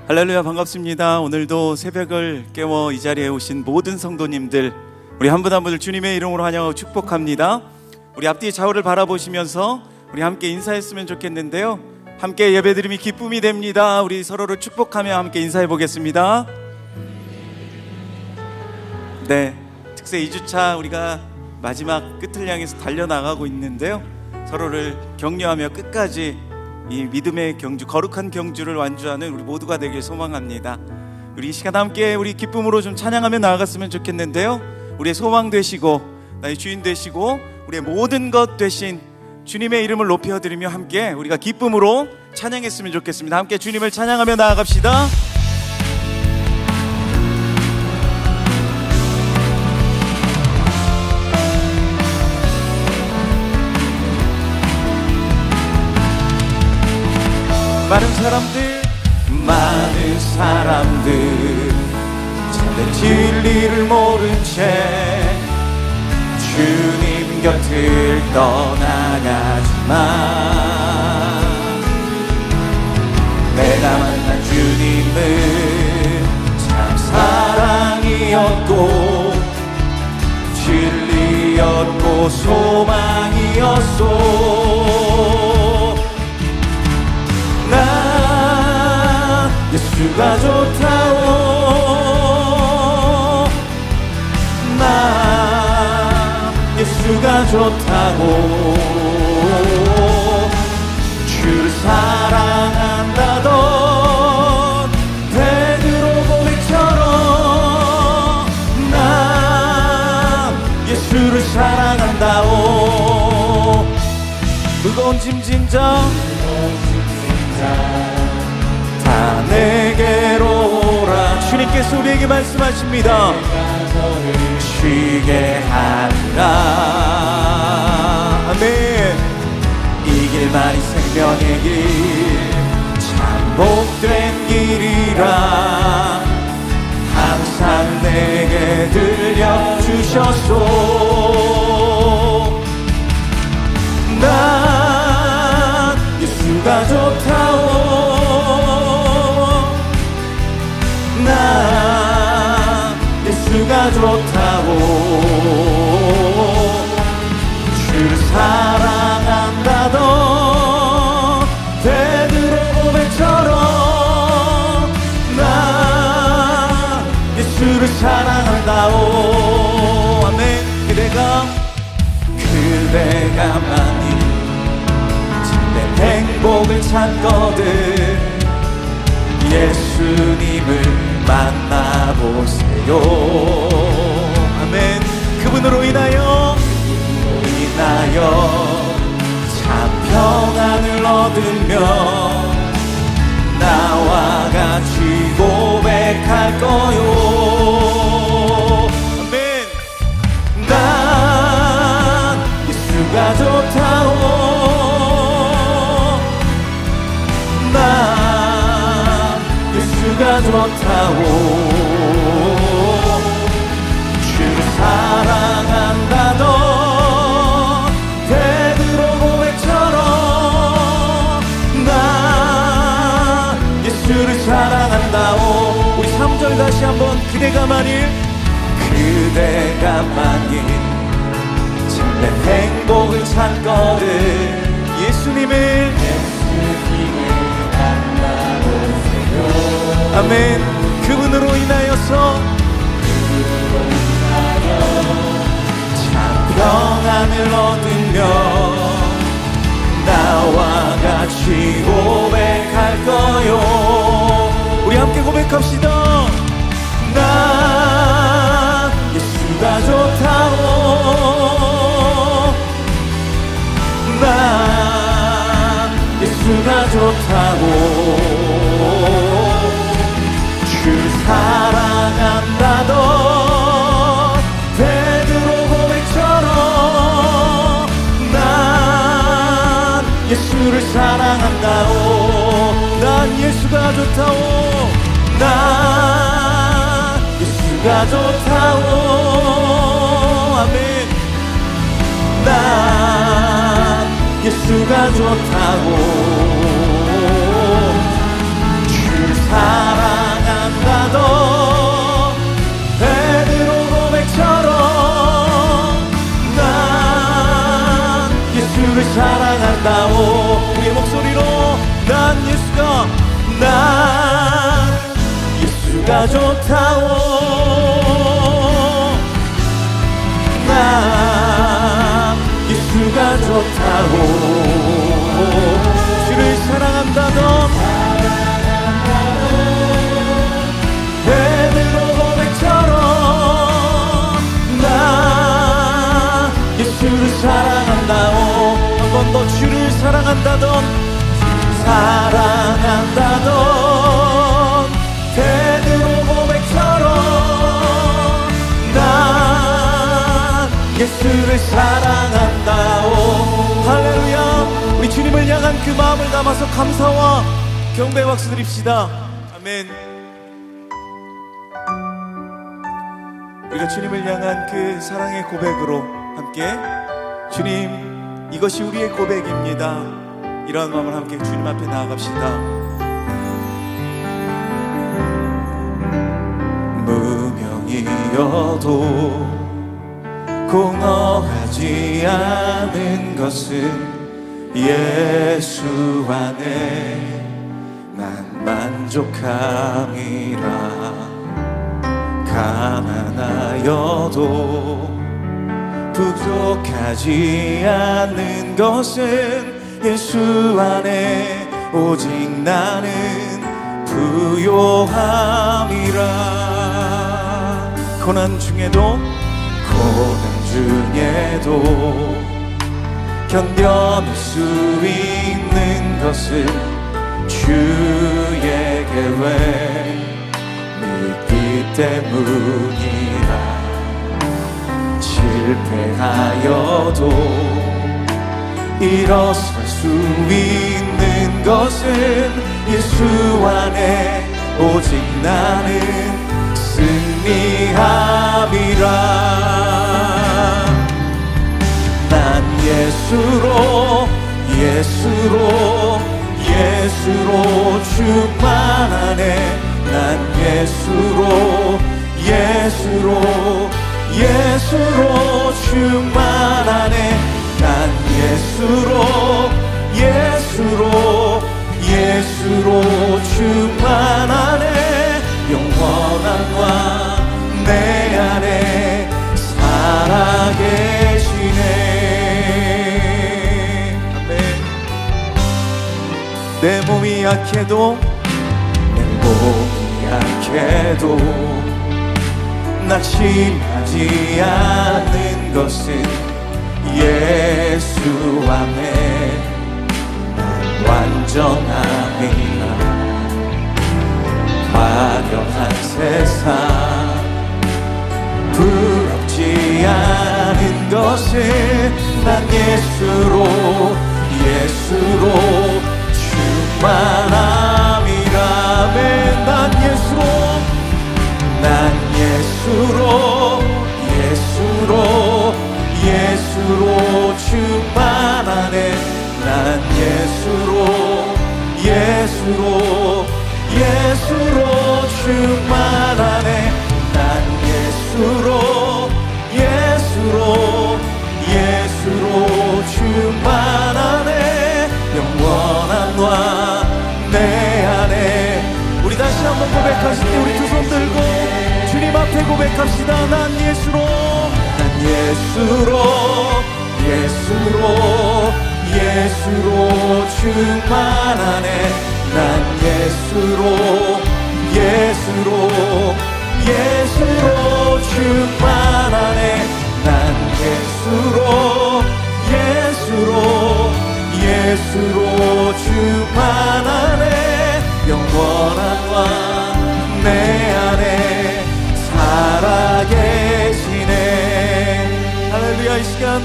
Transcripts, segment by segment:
할렐루야, 반갑습니다. 오늘도 새벽을 깨워 이 자리에 오신 모든 성도님들, 우리 한 분 한 분을 주님의 이름으로 환영하고 축복합니다. 우리 앞뒤 좌우를 바라보시면서 우리 함께 인사했으면 좋겠는데요, 함께 예배드림이 기쁨이 됩니다. 우리 서로를 축복하며 함께 인사해 보겠습니다. 네, 특세 2주차 우리가 마지막 끝을 향해서 달려나가고 있는데요, 서로를 격려하며 끝까지 이 믿음의 경주, 거룩한 경주를 완주하는 우리 모두가 되길 소망합니다. 우리 이 시간 함께 우리 기쁨으로 좀 찬양하며 나아갔으면 좋겠는데요, 우리의 소망 되시고 나의 주인 되시고 우리의 모든 것 되신 주님의 이름을 높여드리며 함께 우리가 기쁨으로 찬양했으면 좋겠습니다. 함께 주님을 찬양하며 나아갑시다. 많은 사람들 참된 진리를 모른 채 주님 곁을 떠나가지만, 내가 만난 주님은 참 사랑이었고 진리였고 소망이었소. 예수가 좋다고, 나 예수가 좋다고, 주를 사랑한다던 베드로 고백처럼 나 예수를 사랑한다오. 무거운 짐 진자 다 내게로 오라. 주님께서 우리에게 말씀하십니다. 쉬게 하리라. 아멘. 이 길만이 생명의 길, 참 복된 길이라 항상 내게 들려주셨소. 난 예수가 좋다오, 나 예수가 좋다고, 주를 사랑한다던 베드로 고백처럼 나 예수를 사랑한다오. 아멘. 그대가 만일 참된 행복을 찾거든 예수님을 만나보세요. 아멘. 그분으로 인하여 참 평안을 얻으며 나와 같이 고백할 거요. 아멘. 난 예수가 좋다오, 난 예수가 좋다고, 주를 사랑한다던 베드로 고백처럼 나 예수를 사랑한다오. 우리 3절 다시 한번. 그대가 만일 참된 행복을 찾거든 예수님을 만나보세요. 아멘. 그분으로 인하여서 평안을 얻으며 나와 같이 고백할 거요. 우리 함께 고백합시다. 나 예수가 좋다오. 나 예수가 좋다고. 주 사랑한다던 베드로 고백처럼 난 예수를 사랑한다오. 난 예수가 좋다오. 난 예수가 좋다오. 아멘. 난 예수가 좋다고. 주 사랑한다던 베드로 고백처럼 난 예수를 사랑한다오. 우리의 목소리로 난 예수가 좋다오. 난 예수가 좋다고. 주를 사랑한다던 베드로 고백처럼 난 예수를 사랑한다오. 한 번 더 주를 사랑한다던 베드로 고백처럼 난 예수를 사랑한다오. 할렐루야. 우리 주님을 향한 그 마음을 담아서 감사와 경배 박수 드립시다. 아멘. 우리가 주님을 향한 그 사랑의 고백으로 함께 주님 이것이 우리의 고백입니다, 이런 마음을 함께 주님 앞에 나아갑시다. 무명이어도 공허하지 않은 것은 예수 안에 난 만족함이라. 가난하여도 부족하지 않는 것은 예수 안에 오직 나는 부요함이라. 고난 중에도 견뎌낼 수 있는 것은 주의 계획 믿기 때문이라. 실패하여도 일어설 수 있는 것은 예수 안에 오직 나는 승리함이라. 난 예수로 충만하네. 난 예수로 충만하네. 난 예수로 충만하네. 영원한 왕 내 안에 살아계시네. 아멘. 내 몸이 약해도 낙심하지 않는 것은 예수 안에 난 완전함이라. 화려한 세상 부럽지 않은 것은 난 예수로 충만함이라. 난 예수로 충만하네. 난 예수로 충만하네. 난 예수로 충만하네. 영원한 왕 내 안에. 우리 다시 한번 고백하실 때 우리 두 손 들고 주님 앞에 고백합시다. 난 예수로 예수로 충만하네. 난 예수로 충만하네. 난 예수로 충만하네. 영원한 왕 내 안에 살아계시네. 할렐루야. 이 시간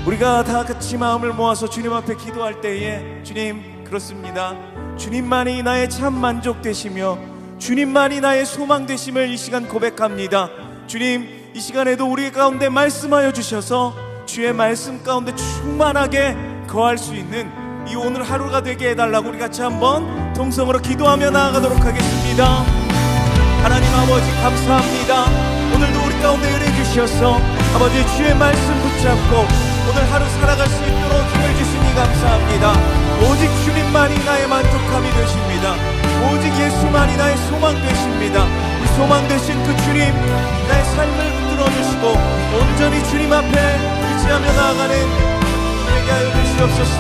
우리가 다 같이 마음을 모아서 주님 앞에 기도할 때에, 주님, 그렇습니다, 주님만이 나의 참 만족 되시며 주님만이 나의 소망 되심을 이 시간 고백합니다. 주님, 이 시간에도 우리 가운데 말씀하여 주셔서 주의 말씀 가운데 충만하게 거할 수 있는 이 오늘 하루가 되게 해달라고 우리 같이 한번 통성으로 기도하며 나아가도록 하겠습니다. 하나님 아버지, 감사합니다. 오늘도 우리 가운데 은혜 주셔서 아버지 주의 말씀 붙잡고 오늘 하루 살아갈 수 있도록 힘을 주시니 감사합니다. 오직 주님만이 나의 만족함이 되십니다. 오직 예수만이 나의 소망 되십니다. 이 소망 되신 그 주님, 나의 삶을 붙들어 주시고 온전히 주님 앞에 의지하며 나아가는 우리에게 하여 주시옵소서.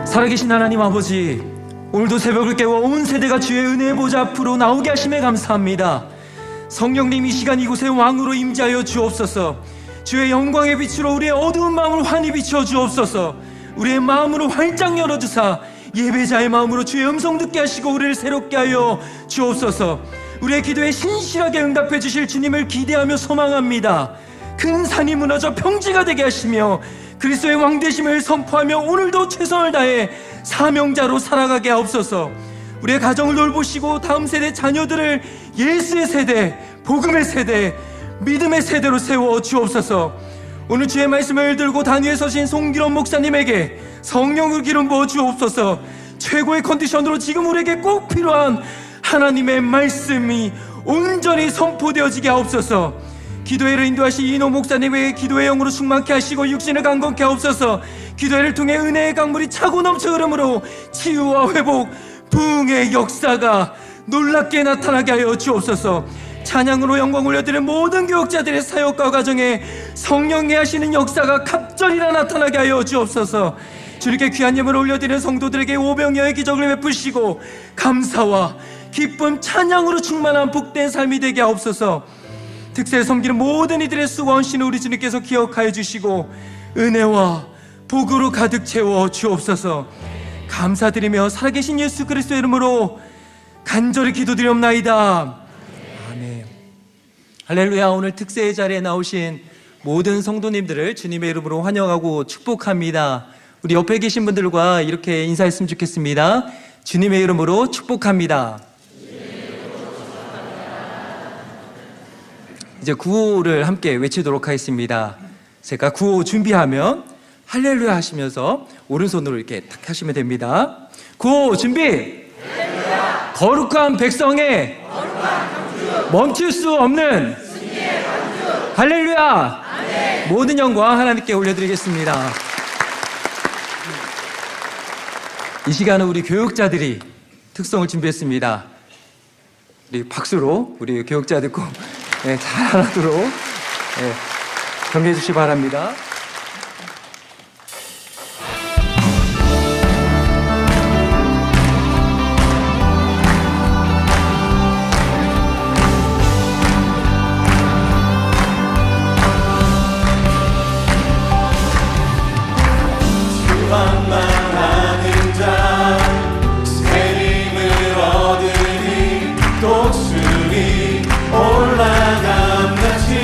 살아계신 하나님 아버지, 오늘도 새벽을 깨워 온 세대가 주의 은혜의 보좌 앞으로 나오게 하심에 감사합니다. 성령님, 이 시간 이곳에 왕으로 임재하여 주옵소서. 주의 영광의 빛으로 우리의 어두운 마음을 환히 비춰 주옵소서. 우리의 마음으로 활짝 열어주사 예배자의 마음으로 주의 음성 듣게 하시고 우리를 새롭게 하여 주옵소서. 우리의 기도에 신실하게 응답해 주실 주님을 기대하며 소망합니다. 큰 산이 무너져 평지가 되게 하시며 그리스도의 왕되심을 선포하며 오늘도 최선을 다해 사명자로 살아가게 하옵소서. 우리의 가정을 돌보시고 다음 세대 자녀들을 예수의 세대, 복음의 세대, 믿음의 세대로 세워 주옵소서. 오늘 주의 말씀을 들고 단위에 서신 송기론 목사님에게 성령을 기름 부어 주옵소서. 최고의 컨디션으로 지금 우리에게 꼭 필요한 하나님의 말씀이 온전히 선포되어지게 하옵소서. 기도회를 인도하신 이노 목사님의 기도의 영으로 충만케 하시고 육신을 강건케 하옵소서. 기도회를 통해 은혜의 강물이 차고 넘쳐 흐름으로 치유와 회복, 부흥의 역사가 놀랍게 나타나게 하여 주옵소서. 찬양으로 영광 올려드리는 모든 교역자들의 사역과 과정에 성령이 하시는 역사가 갑절이나 나타나게 하여 주옵소서. 주님께 귀한 예물을 올려드리는 성도들에게 오병이어의 기적을 베푸시고 감사와 기쁨, 찬양으로 충만한 복된 삶이 되게 하옵소서. 특세에 섬기는 모든 이들의 수고와 헌신을 우리 주님께서 기억하여 주시고 은혜와 복으로 가득 채워 주옵소서. 감사드리며 살아계신 예수 그리스도의 이름으로 간절히 기도드리옵나이다. 아멘. 할렐루야. 오늘 특세의 자리에 나오신 모든 성도님들을 주님의 이름으로 환영하고 축복합니다. 우리 옆에 계신 분들과 이렇게 인사했으면 좋겠습니다. 주님의 이름으로 축복합니다. 이제 구호를 함께 외치도록 하겠습니다. 제가 구호 준비하면 할렐루야 하시면서 오른손으로 이렇게 탁 하시면 됩니다. 구호 준비! 할렐루야! 거룩한 백성의 멈출 수 없는 할렐루야! 아멘. 모든 영광 하나님께 올려드리겠습니다. 이 시간은 우리 교육자들이 특성을 준비했습니다. 우리 박수로 우리 교육자들 꼭 잘하도록 경계해 주시기 바랍니다. 올라감 같이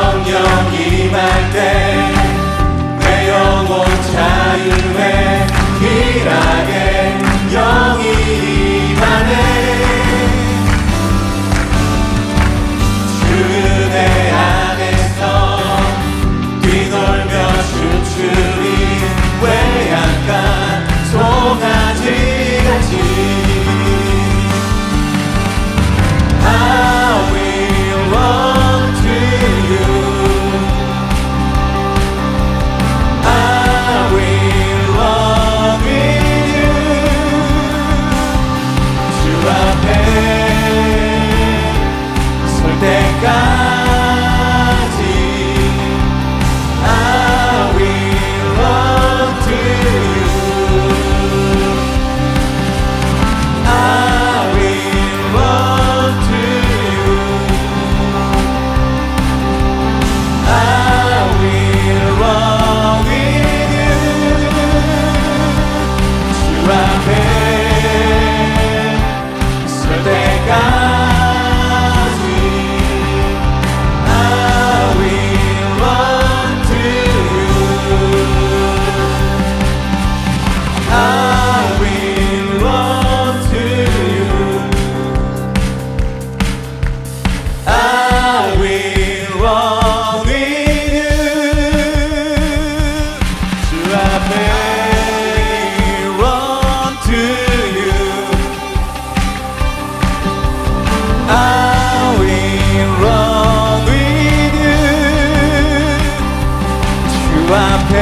성령 임할 때 내 영혼 자유해 길하게 영이 임하네. 주 은혜 안에서 뛰놀며 춤추리 외양간 송아지같이 I will run to you. I will run with you. 주 앞에 설 때까지 I will run to you. I will run to you. I will run with you. 주 앞에 설 때까지 I will run to you. I will run to you. I will run with you. 주 앞에 run to you. I will run with you. 주 앞에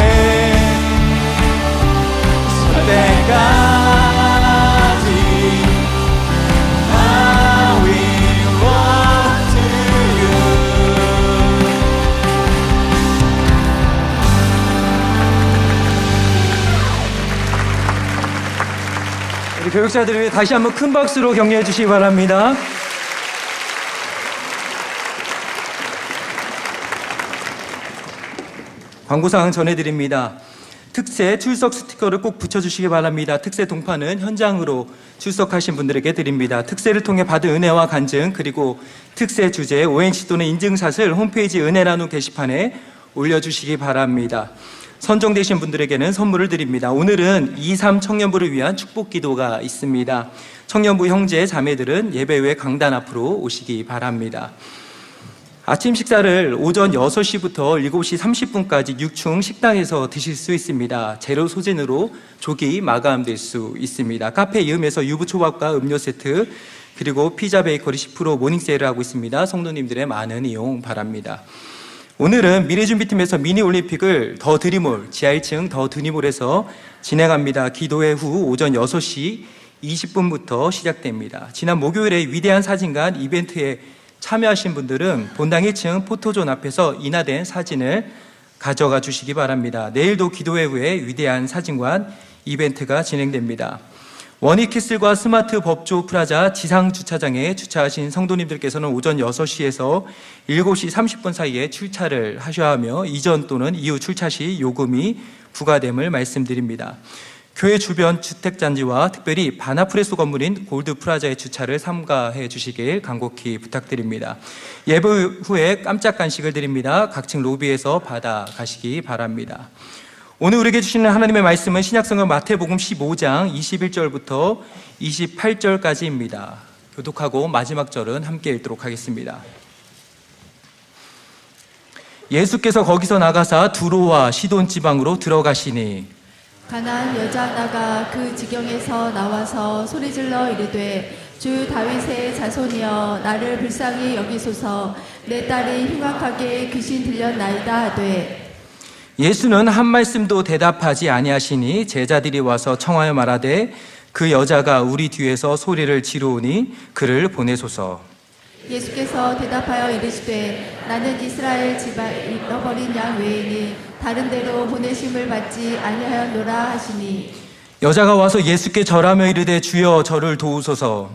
설 때까지 I will run to you. 우리 교육자들을 위해 다시 한번 큰 박수로 격려해 주시기 바랍니다. 광고사항 전해드립니다. 특세 출석 스티커를 꼭 붙여주시기 바랍니다. 특세 동판은 현장으로 출석하신 분들에게 드립니다. 특세를 통해 받은 은혜와 간증, 그리고 특세 주제 ONC 또는 인증샷을 홈페이지 은혜 나눔 게시판에 올려주시기 바랍니다. 선정되신 분들에게는 선물을 드립니다. 오늘은 23 청년부를 위한 축복 기도가 있습니다. 청년부 형제 자매들은 예배 후에 강단 앞으로 오시기 바랍니다. 아침 식사를 오전 6시부터 7시 30분까지 6충 식당에서 드실 수 있습니다. 재료 소진으로 조기 마감될 수 있습니다. 카페 이음에서 유부초밥과 음료 세트, 그리고 피자 베이커리 10% 모닝 세일을 하고 있습니다. 성도님들의 많은 이용 바랍니다. 오늘은 미래준비팀에서 미니올림픽을 더 드림홀, 지하 1층 더 드림홀에서 진행합니다. 기도회 후 오전 6시 20분부터 시작됩니다. 지난 목요일에 위대한 사진관 이벤트에 참여하신 분들은 본당 1층 포토존 앞에서 인화된 사진을 가져가 주시기 바랍니다. 내일도 기도회 후에 위대한 사진관 이벤트가 진행됩니다. 원익캐슬과 스마트 법조 프라자 지상 주차장에 주차하신 성도님들께서는 오전 6시에서 7시 30분 사이에 출차를 하셔야 하며 이전 또는 이후 출차 시 요금이 부과됨을 말씀드립니다. 교회 주변 주택단지와 특별히 바나프레소 건물인 골드 프라자의 주차를 삼가해 주시길 간곡히 부탁드립니다. 예배 후에 깜짝 간식을 드립니다. 각층 로비에서 받아 가시기 바랍니다. 오늘 우리에게 주시는 하나님의 말씀은 신약성경 마태복음 15장 21절부터 28절까지입니다. 교독하고 마지막 절은 함께 읽도록 하겠습니다. 예수께서 거기서 나가사 두로와 시돈 지방으로 들어가시니 가난 여자 하나가 그 지경에서 나와서 소리질러 이르되 주 다윗의 자손이여 나를 불쌍히 여기소서 내 딸이 흉악하게 귀신 들렸나이다 하되 예수는 한 말씀도 대답하지 아니하시니 제자들이 와서 청하여 말하되 그 여자가 우리 뒤에서 소리를 지르오니 그를 보내소서. 예수께서 대답하여 이르시되 나는 이스라엘 집안 잃어버린 양 외에는 다른 데로 보내심을 받지 아니하였노라 하시니 여자가 와서 예수께 절하며 이르되 주여 저를 도우소서.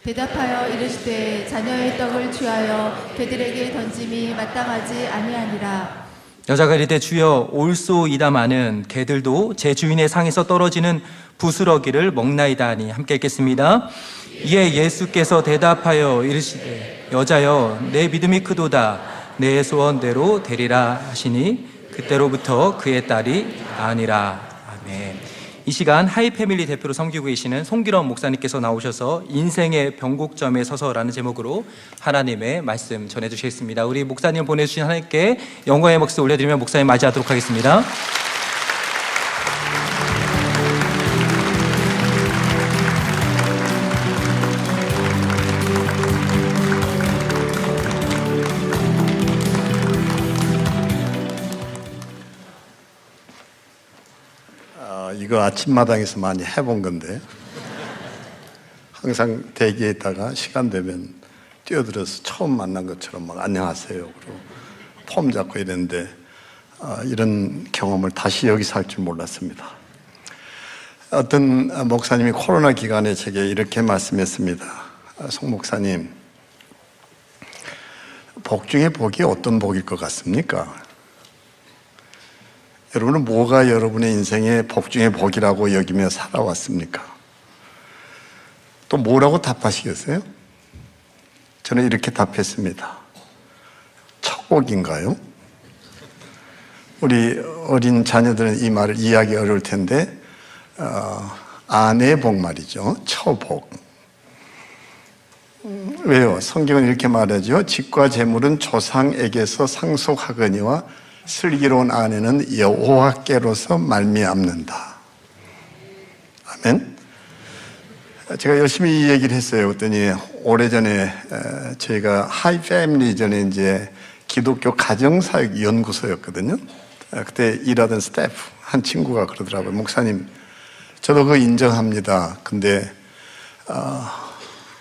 대답하여 이르시되 자녀의 떡을 취하여 그들에게 던짐이 마땅하지 아니하니라. 여자가 이르되 주여 올소이다마는 개들도 제 주인의 상에서 떨어지는 부스러기를 먹나이다 하니 함께 읽겠습니다. 이에 예수께서 대답하여 이르시되 여자여 내 믿음이 크도다 내 소원대로 되리라 하시니 그때로부터 그의 딸이 아니라. 아멘. 이 시간 하이패밀리 대표로 섬기고 계시는 송기럼 목사님께서 나오셔서 인생의 변곡점에 서서라는 제목으로 하나님의 말씀 전해주시겠습니다. 우리 목사님 보내주신 하나님께 영광의 박수 올려드리며 목사님 맞이하도록 하겠습니다. 이거 아침마당에서 많이 해본 건데 항상 대기에 있다가 시간 되면 뛰어들어서 처음 만난 것처럼 막 안녕하세요 그러고 폼 잡고 이랬는데 이런 경험을 다시 여기서 할 줄 몰랐습니다. 어떤 목사님이 코로나 기간에 제게 이렇게 말씀했습니다. 송 목사님, 복 중에 복이 어떤 복일 것 같습니까? 여러분은 뭐가 여러분의 인생의 복 중에 복이라고 여기며 살아왔습니까? 또 뭐라고 답하시겠어요? 저는 이렇게 답했습니다. 천복인가요? 우리 어린 자녀들은 이 말을 이해하기 어려울 텐데 아내의 복 말이죠. 처복. 왜요? 성경은 이렇게 말하죠. 집과 재물은 조상에게서 상속하거니와 슬기로운 아내는 여호와께로서 말미암는다. 아멘. 제가 열심히 이 얘기를 했어요. 그랬더니 오래전에 저희가 하이패밀리 전에 이제 기독교 가정사역 연구소였거든요. 그때 일하던 스태프 한 친구가 그러더라고요. 목사님, 저도 그거 인정합니다. 근데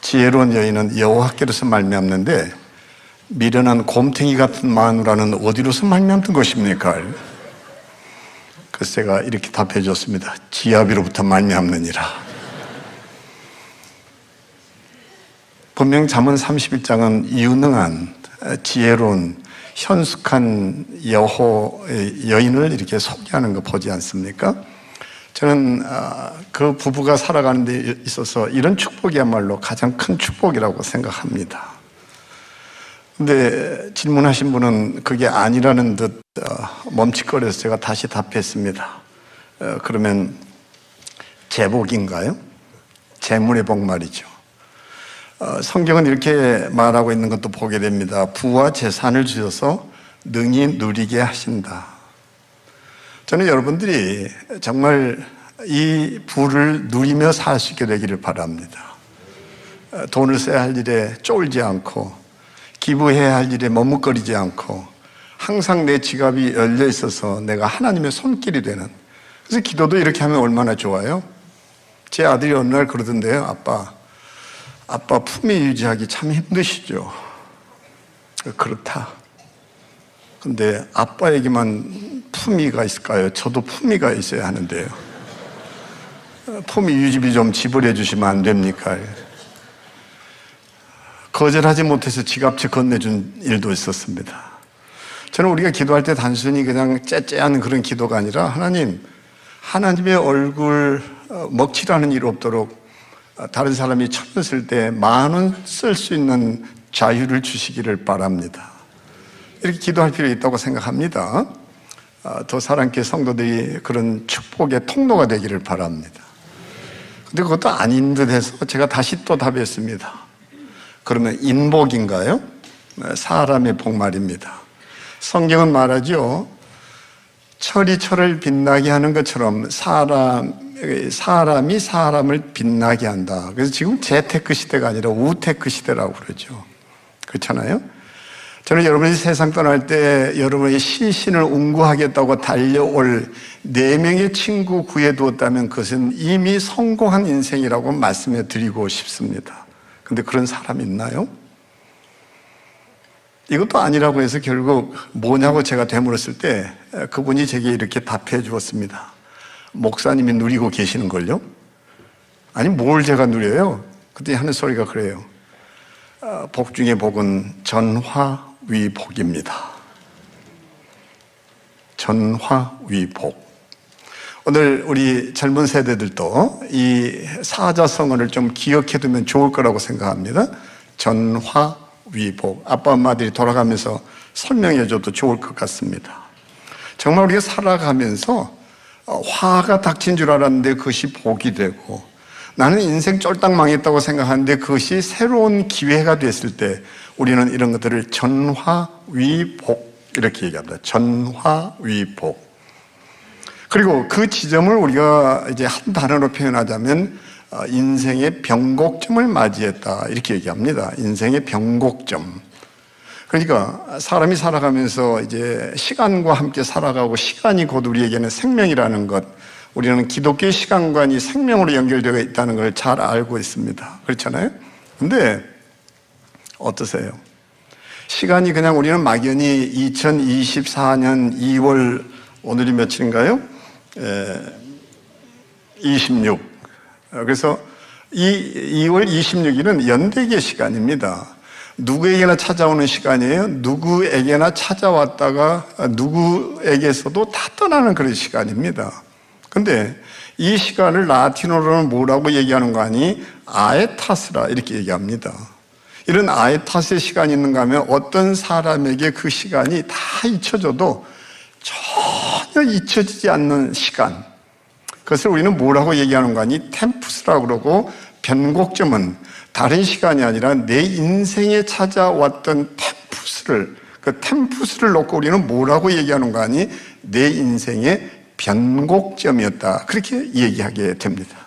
지혜로운 여인은 여호와께로서 말미암는데 미련한 곰탱이 같은 마누라는 어디로서 말미암던 것입니까? 그래서 제가 이렇게 답해 줬습니다. 지아비로부터 말미암느니라. 분명 잠언 31장은 유능한 지혜로운 현숙한 여인을 이렇게 소개하는 거 보지 않습니까? 저는 그 부부가 살아가는 데 있어서 이런 축복이야말로 가장 큰 축복이라고 생각합니다. 근데 질문하신 분은 그게 아니라는 듯 멈칫거려서 제가 다시 답했습니다. 그러면 재복인가요? 재물의 복 말이죠. 성경은 이렇게 말하고 있는 것도 보게 됩니다. 부와 재산을 주셔서 능히 누리게 하신다. 저는 여러분들이 정말 이 부를 누리며 살 수 있게 되기를 바랍니다. 돈을 써야 할 일에 쫄지 않고 기부해야 할 일에 머뭇거리지 않고 항상 내 지갑이 열려 있어서 내가 하나님의 손길이 되는. 그래서 기도도 이렇게 하면 얼마나 좋아요? 제 아들이 어느 날 그러던데요. 아빠 품위 유지하기 참 힘드시죠? 그렇다. 근데 아빠에게만 품위가 있을까요? 저도 품위가 있어야 하는데요. 품위 유지비 좀 지불해 주시면 안 됩니까? 거절하지 못해서 지갑채 건네준 일도 있었습니다. 저는 우리가 기도할 때 단순히 그냥 째째한 그런 기도가 아니라 하나님의 얼굴 먹칠하는 일 없도록 다른 사람이 1,000원 쓸 때 10,000원 쓸 수 있는 자유를 주시기를 바랍니다. 이렇게 기도할 필요 있다고 생각합니다. 더 사랑교회 성도들이 그런 축복의 통로가 되기를 바랍니다. 근데 그것도 아닌 듯해서 제가 다시 또 답했습니다. 그러면 인복인가요? 사람의 복 말입니다. 성경은 말하죠. 철이 철을 빛나게 하는 것처럼 사람이 사람을 빛나게 한다. 그래서 지금 재테크 시대가 아니라 우테크 시대라고 그러죠. 그렇잖아요? 저는 여러분이 세상 떠날 때 여러분의 시신을 운구하겠다고 달려올 4명의 친구 구해두었다면 그것은 이미 성공한 인생이라고 말씀해 드리고 싶습니다. 근데 그런 사람 있나요? 이것도 아니라고 해서 결국 뭐냐고 제가 되물었을 때 그분이 제게 이렇게 답해 주었습니다. 목사님이 누리고 계시는걸요? 아니 뭘 제가 누려요? 그때 하는 소리가 그래요. 복 중에 복은 전화위복입니다. 전화위복. 오늘 우리 젊은 세대들도 이 사자성어를 좀 기억해 두면 좋을 거라고 생각합니다. 전화위복. 위복. 아빠 엄마들이 돌아가면서 설명해줘도 좋을 것 같습니다. 정말 우리가 살아가면서 화가 닥친 줄 알았는데 그것이 복이 되고, 나는 인생 쫄딱 망했다고 생각하는데 그것이 새로운 기회가 됐을 때 우리는 이런 것들을 전화위복 이렇게 얘기합니다. 전화위복. 그리고 그 지점을 우리가 이제 한 단어로 표현하자면 인생의 변곡점을 맞이했다 이렇게 얘기합니다. 인생의 변곡점. 그러니까 사람이 살아가면서 이제 시간과 함께 살아가고, 시간이 곧 우리에게는 생명이라는 것, 우리는 기독교의 시간관이 생명으로 연결되어 있다는 걸 잘 알고 있습니다. 그렇잖아요? 근데 어떠세요? 시간이 그냥 우리는 막연히 2024년 2월, 오늘이 며칠인가요? 26. 그래서 이 2월 26일은 연대기의 시간입니다. 누구에게나 찾아오는 시간이에요. 누구에게나 찾아왔다가 누구에게서도 다 떠나는 그런 시간입니다. 근데 이 시간을 라틴어로는 뭐라고 얘기하는 거 아니? 아에타스라 이렇게 얘기합니다. 이런 아에타스의 시간이 있는가 하면 어떤 사람에게 그 시간이 다 잊혀져도 전혀 잊혀지지 않는 시간, 그것을 우리는 뭐라고 얘기하는 거 아니? 템푸스라고 그러고, 변곡점은 다른 시간이 아니라 내 인생에 찾아왔던 템푸스를, 그 템푸스를 놓고 우리는 뭐라고 얘기하는 거 아니? 내 인생의 변곡점이었다, 그렇게 얘기하게 됩니다.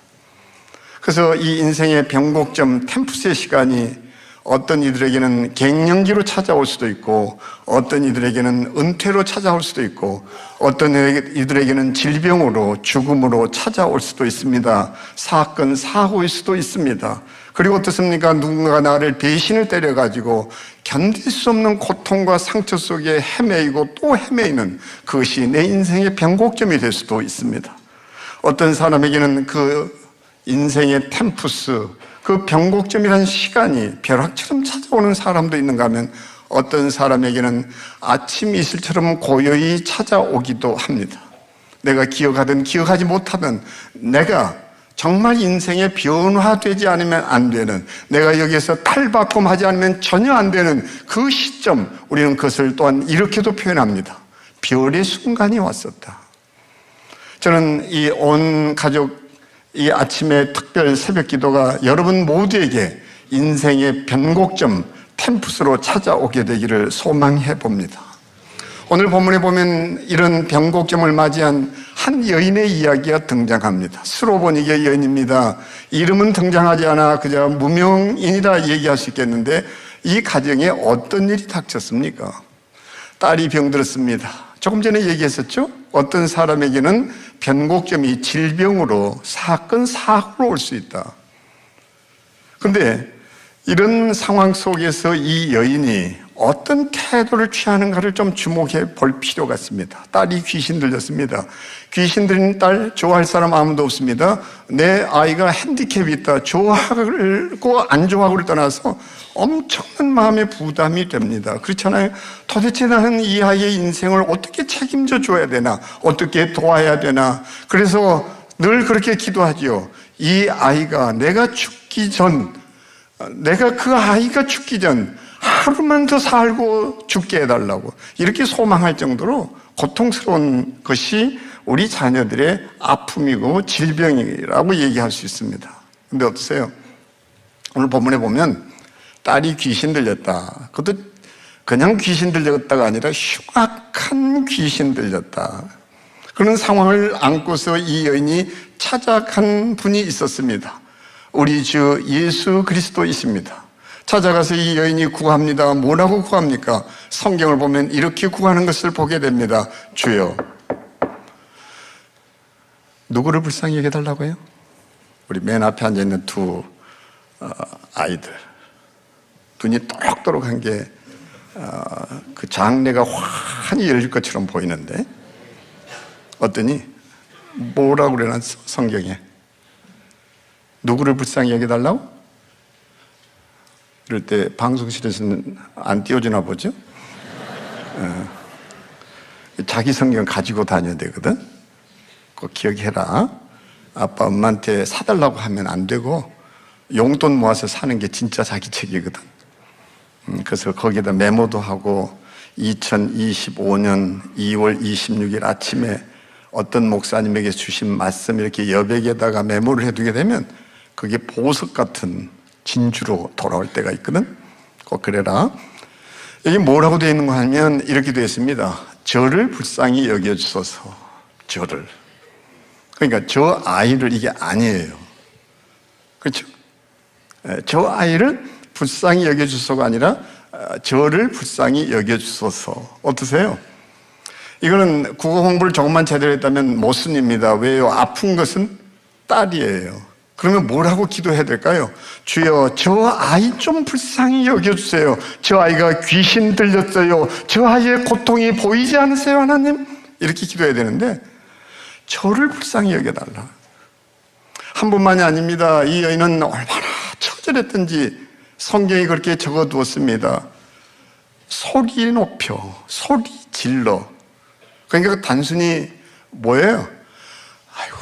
그래서 이 인생의 변곡점, 템푸스의 시간이 어떤 이들에게는 갱년기로 찾아올 수도 있고, 어떤 이들에게는 은퇴로 찾아올 수도 있고, 어떤 이들에게는 질병으로, 죽음으로 찾아올 수도 있습니다. 사건, 사고일 수도 있습니다. 그리고 어떻습니까? 누군가가 나를 배신을 때려가지고 견딜 수 없는 고통과 상처 속에 헤매이고 또 헤매이는, 그것이 내 인생의 변곡점이 될 수도 있습니다. 어떤 사람에게는 그 인생의 템푸스, 그 변곡점이라는 시간이 벼락처럼 찾아오는 사람도 있는가 하면, 어떤 사람에게는 아침 이슬처럼 고요히 찾아오기도 합니다. 내가 기억하든 기억하지 못하든, 내가 정말 인생에 변화되지 않으면 안 되는, 내가 여기에서 탈바꿈하지 않으면 전혀 안 되는 그 시점, 우리는 그것을 또한 이렇게도 표현합니다. 별의 순간이 왔었다. 저는 이 온 가족, 이 아침의 특별 새벽 기도가 여러분 모두에게 인생의 변곡점, 템푸스로 찾아오게 되기를 소망해 봅니다. 오늘 본문에 보면 이런 변곡점을 맞이한 한 여인의 이야기가 등장합니다. 스로보니게 여인입니다. 이름은 등장하지 않아 그저 무명인이라 얘기할 수 있겠는데, 이 가정에 어떤 일이 닥쳤습니까? 딸이 병들었습니다. 조금 전에 얘기했었죠? 어떤 사람에게는 변곡점이 질병으로, 사건, 사고로 올 수 있다. 그런데 이런 상황 속에서 이 여인이 어떤 태도를 취하는가를 좀 주목해 볼 필요가 있습니다. 딸이 귀신 들렸습니다. 귀신 들린 딸 좋아할 사람 아무도 없습니다. 내 아이가 핸디캡이 있다. 좋아하고 안 좋아하고를 떠나서 엄청난 마음의 부담이 됩니다. 그렇잖아요. 도대체 나는 이 아이의 인생을 어떻게 책임져 줘야 되나, 어떻게 도와야 되나. 그래서 늘 그렇게 기도하지요. 이 아이가 내가 죽기 전, 내가 그 아이가 죽기 전 하루만 더 살고 죽게 해달라고, 이렇게 소망할 정도로 고통스러운 것이 우리 자녀들의 아픔이고 질병이라고 얘기할 수 있습니다. 근데 어떠세요? 오늘 본문에 보면 딸이 귀신 들렸다. 그것도 그냥 귀신 들렸다가 아니라 흉악한 귀신 들렸다. 그런 상황을 안고서 이 여인이 찾아간 분이 있었습니다. 우리 주 예수 그리스도이십니다. 찾아가서 이 여인이 구합니다. 뭐라고 구합니까? 성경을 보면 이렇게 구하는 것을 보게 됩니다. 주여, 누구를 불쌍히 여겨달라고요? 우리 맨 앞에 앉아있는 두 아이들, 눈이 또록또록한 게 그 장래가 환히 열릴 것처럼 보이는데, 어떠니? 뭐라고 그러나 성경에? 누구를 불쌍히 여겨달라고? 이럴 때 방송실에서는 안 띄워주나 보죠? 자기 성경 가지고 다녀야 되거든? 꼭 기억해라. 아빠 엄마한테 사달라고 하면 안 되고, 용돈 모아서 사는 게 진짜 자기 책이거든. 그래서 거기다 메모도 하고 2025년 2월 26일 아침에 어떤 목사님에게 주신 말씀 이렇게 여백에다가 메모를 해두게 되면 그게 보석 같은 진주로 돌아올 때가 있거든. 꼭 그래라. 여기 뭐라고 되어 있는 거 하면 이렇게 되어 있습니다. 저를 불쌍히 여겨주소서. 저를. 그러니까 저 아이를 이게 아니에요. 그렇죠? 저 아이를 불쌍히 여겨주소서가 아니라 저를 불쌍히 여겨주소서. 어떠세요? 이거는 국어 공부를 조금만 제대로 했다면 모순입니다. 왜요? 아픈 것은 딸이에요. 그러면 뭐라고 기도해야 될까요? 주여, 저 아이 좀 불쌍히 여겨주세요. 저 아이가 귀신 들렸어요. 저 아이의 고통이 보이지 않으세요, 하나님? 이렇게 기도해야 되는데 저를 불쌍히 여겨달라. 한 분만이 아닙니다. 이 여인은 얼마나 처절했던지 성경이 그렇게 적어두었습니다. 소리 높여, 소리 질러. 그러니까 단순히 뭐예요? 아이고,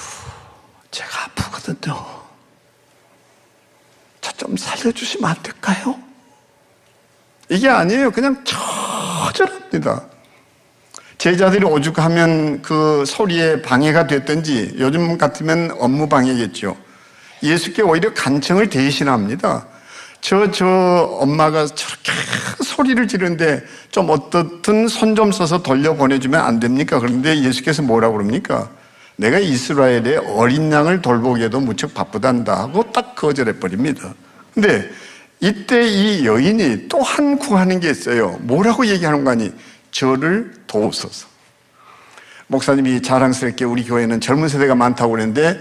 제가 아프거든요. 저 좀 살려주시면 안 될까요? 이게 아니에요. 그냥 처절합니다. 제자들이 오죽하면 그 소리에 방해가 됐든지 요즘 같으면 업무 방해겠죠. 예수께 오히려 간청을 대신합니다. 저 엄마가 저렇게 소리를 지르는데 좀 어떻든 손 좀 써서 돌려보내주면 안 됩니까? 그런데 예수께서 뭐라고 그럽니까? 내가 이스라엘의 어린 양을 돌보기에도 무척 바쁘단다 하고 딱 거절해버립니다. 근데 이때 이 여인이 또 한 구하는 게 있어요. 뭐라고 얘기하는 거 아니? 저를 도우소서. 목사님이 자랑스럽게 우리 교회는 젊은 세대가 많다고 그랬는데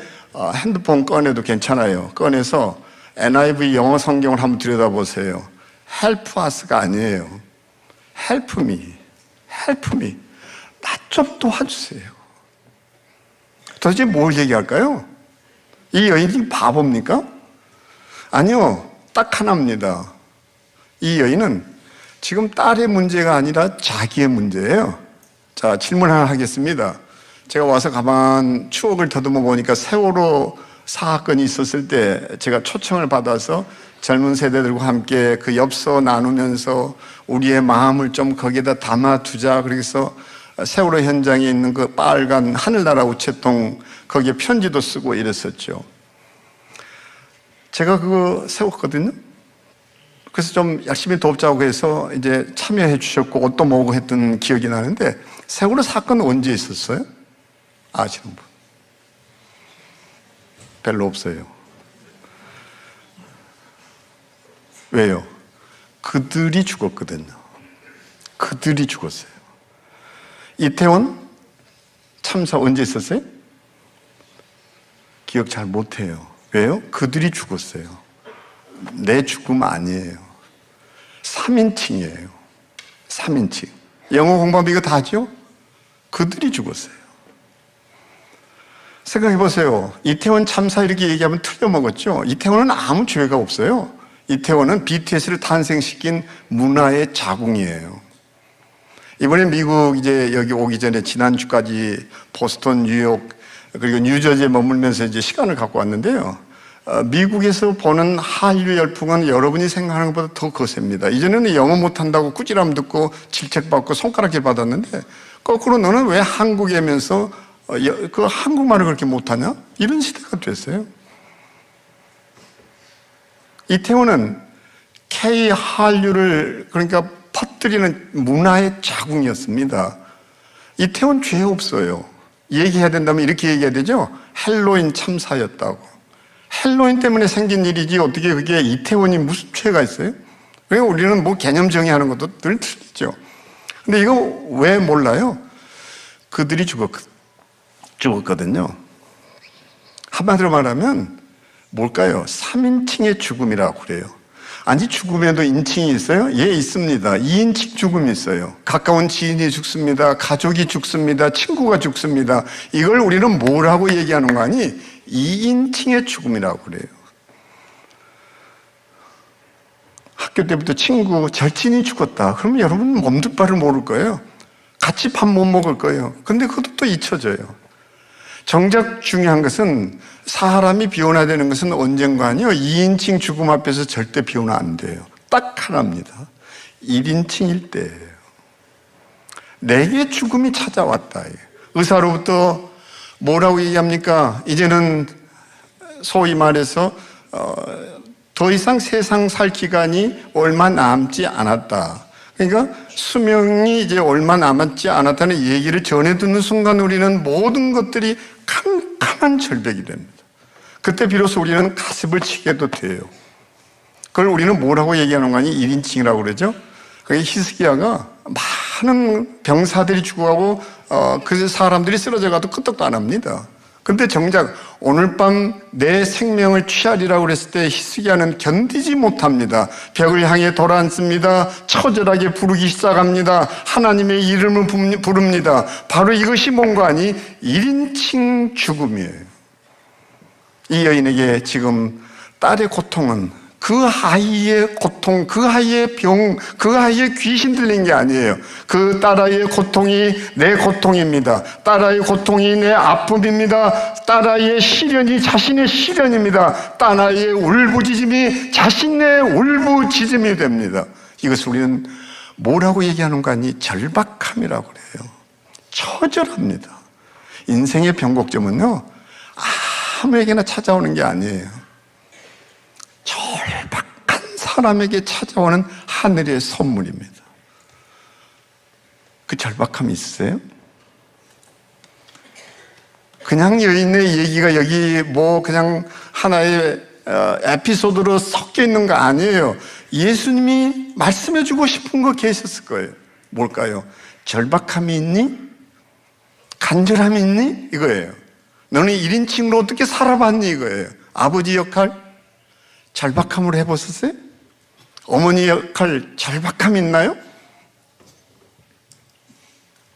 핸드폰 꺼내도 괜찮아요. 꺼내서 NIV 영어 성경을 한번 들여다보세요. Help us가 아니에요. Help me. Help me. 나 좀 도와주세요. 도대체 뭘 얘기할까요? 이 여인이 바보입니까? 아니요. 딱 하나입니다. 이 여인은 지금 딸의 문제가 아니라 자기의 문제예요. 자, 질문 하나 하겠습니다. 제가 와서 가만 추억을 더듬어 보니까 세월호 사건이 있었을 때 제가 초청을 받아서 젊은 세대들과 함께 그 엽서 나누면서 우리의 마음을 좀 거기에다 담아두자. 그래서 세월호 현장에 있는 그 빨간 하늘나라 우체통 거기에 편지도 쓰고 이랬었죠. 제가 그거 세웠거든요. 그래서 좀 열심히 돕자고 해서 이제 참여해 주셨고 옷도 모으고 했던 기억이 나는데 세월호 사건은 언제 있었어요? 아시는 분? 별로 없어요. 왜요? 그들이 죽었거든요. 그들이 죽었어요. 이태원 참사 언제 있었어요? 기억 잘 못해요. 왜요? 그들이 죽었어요. 내 죽음 아니에요. 3인칭이에요. 3인칭. 영어 공부하면 이거 다 하죠? 그들이 죽었어요. 생각해 보세요. 이태원 참사 이렇게 얘기하면 틀려먹었죠? 이태원은 아무 죄가 없어요. 이태원은 BTS를 탄생시킨 문화의 자궁이에요. 이번에 미국 이제 여기 오기 전에 지난주까지 보스턴, 뉴욕, 그리고 뉴저지에 머물면서 이제 시간을 갖고 왔는데요. 미국에서 보는 한류 열풍은 여러분이 생각하는 것보다 더 거셉니다. 이전에는 영어 못한다고 꾸지람 듣고 질책받고 손가락질 받았는데 거꾸로 너는 왜 한국이면서 그 한국말을 그렇게 못하냐? 이런 시대가 됐어요. 이태원은 K 한류를 그러니까 퍼뜨리는 문화의 자궁이었습니다. 이태원 죄 없어요. 얘기해야 된다면 이렇게 얘기해야 되죠. 헬로윈 참사였다고. 헬로윈 때문에 생긴 일이지 어떻게 그게 이태원이 무슨 죄가 있어요? 왜 우리는 뭐 개념 정의하는 것도 늘 틀리죠. 근데 이거 왜 몰라요? 그들이 죽었거든요. 한마디로 말하면 뭘까요? 3인칭의 죽음이라고 그래요. 아니 죽음에도 인칭이 있어요? 예, 있습니다. 2인칭 죽음이 있어요. 가까운 지인이 죽습니다. 가족이 죽습니다. 친구가 죽습니다. 이걸 우리는 뭐라고 얘기하는 거 아니? 2인칭의 죽음이라고 그래요. 학교 때부터 친구, 절친이 죽었다. 그러면 여러분 몸둘 바를 모를 거예요. 같이 밥 못 먹을 거예요. 근데 그것도 또 잊혀져요. 정작 중요한 것은 사람이 비워놔야 되는 것은 언젠가 아니요. 2인칭 죽음 앞에서 절대 비워놔 안 돼요. 딱 하나입니다. 1인칭일 때예요. 내게 죽음이 찾아왔다. 의사로부터 뭐라고 얘기합니까? 이제는 소위 말해서 더 이상 세상 살 기간이 얼마 남지 않았다. 그러니까 수명이 이제 얼마 남지 않았다는 얘기를 전해 듣는 순간 우리는 모든 것들이 캄캄한 절벽이 됩니다. 그때 비로소 우리는 가슴을 치게도 돼요. 그걸 우리는 뭐라고 얘기하는 거 아니? 1인칭이라고 그러죠. 그게 히스기야가 많은 병사들이 죽어가고 그 사람들이 쓰러져가도 끄떡도 안 합니다. 근데 정작 오늘 밤 내 생명을 취하리라고 그랬을 때 히스기야는 견디지 못합니다. 벽을 향해 돌아앉습니다. 처절하게 부르기 시작합니다. 하나님의 이름을 부릅니다. 바로 이것이 뭔가 아니? 1인칭 죽음이에요. 이 여인에게 지금 딸의 고통은 그 아이의 고통, 그 아이의 병, 그 아이의 귀신 들린 게 아니에요. 그 딸아이의 고통이 내 고통입니다. 딸아이의 고통이 내 아픔입니다. 딸아이의 시련이 자신의 시련입니다. 딸아이의 울부짖음이 자신의 울부짖음이 됩니다. 이것을 우리는 뭐라고 얘기하는 거 아니? 절박함이라고 그래요. 처절합니다. 인생의 변곡점은요, 아무에게나 찾아오는 게 아니에요. 절박한 사람에게 찾아오는 하늘의 선물입니다. 그 절박함이 있으세요? 그냥 여인의 얘기가 여기 뭐 그냥 하나의 에피소드로 섞여 있는 거 아니에요. 예수님이 말씀해주고 싶은 거 계셨을 거예요. 뭘까요? 절박함이 있니? 간절함이 있니? 이거예요. 너는 1인칭으로 어떻게 살아봤니? 이거예요. 아버지 역할 절박함으로 해보셨어요? 어머니 역할 절박함 있나요?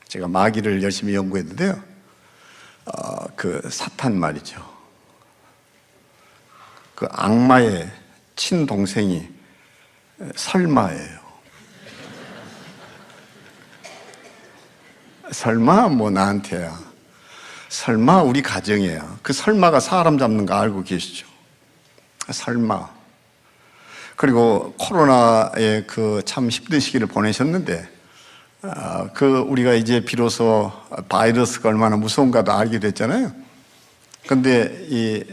제가 마귀를 열심히 연구했는데요. 그 사탄 말이죠. 그 악마의 친동생이 설마예요. 설마 뭐 나한테야. 설마 우리 가정이야. 그 설마가 사람 잡는 거 알고 계시죠? 설마. 그리고 코로나에 그 참 힘든 시기를 보내셨는데, 우리가 이제 비로소 바이러스가 얼마나 무서운가도 알게 됐잖아요. 근데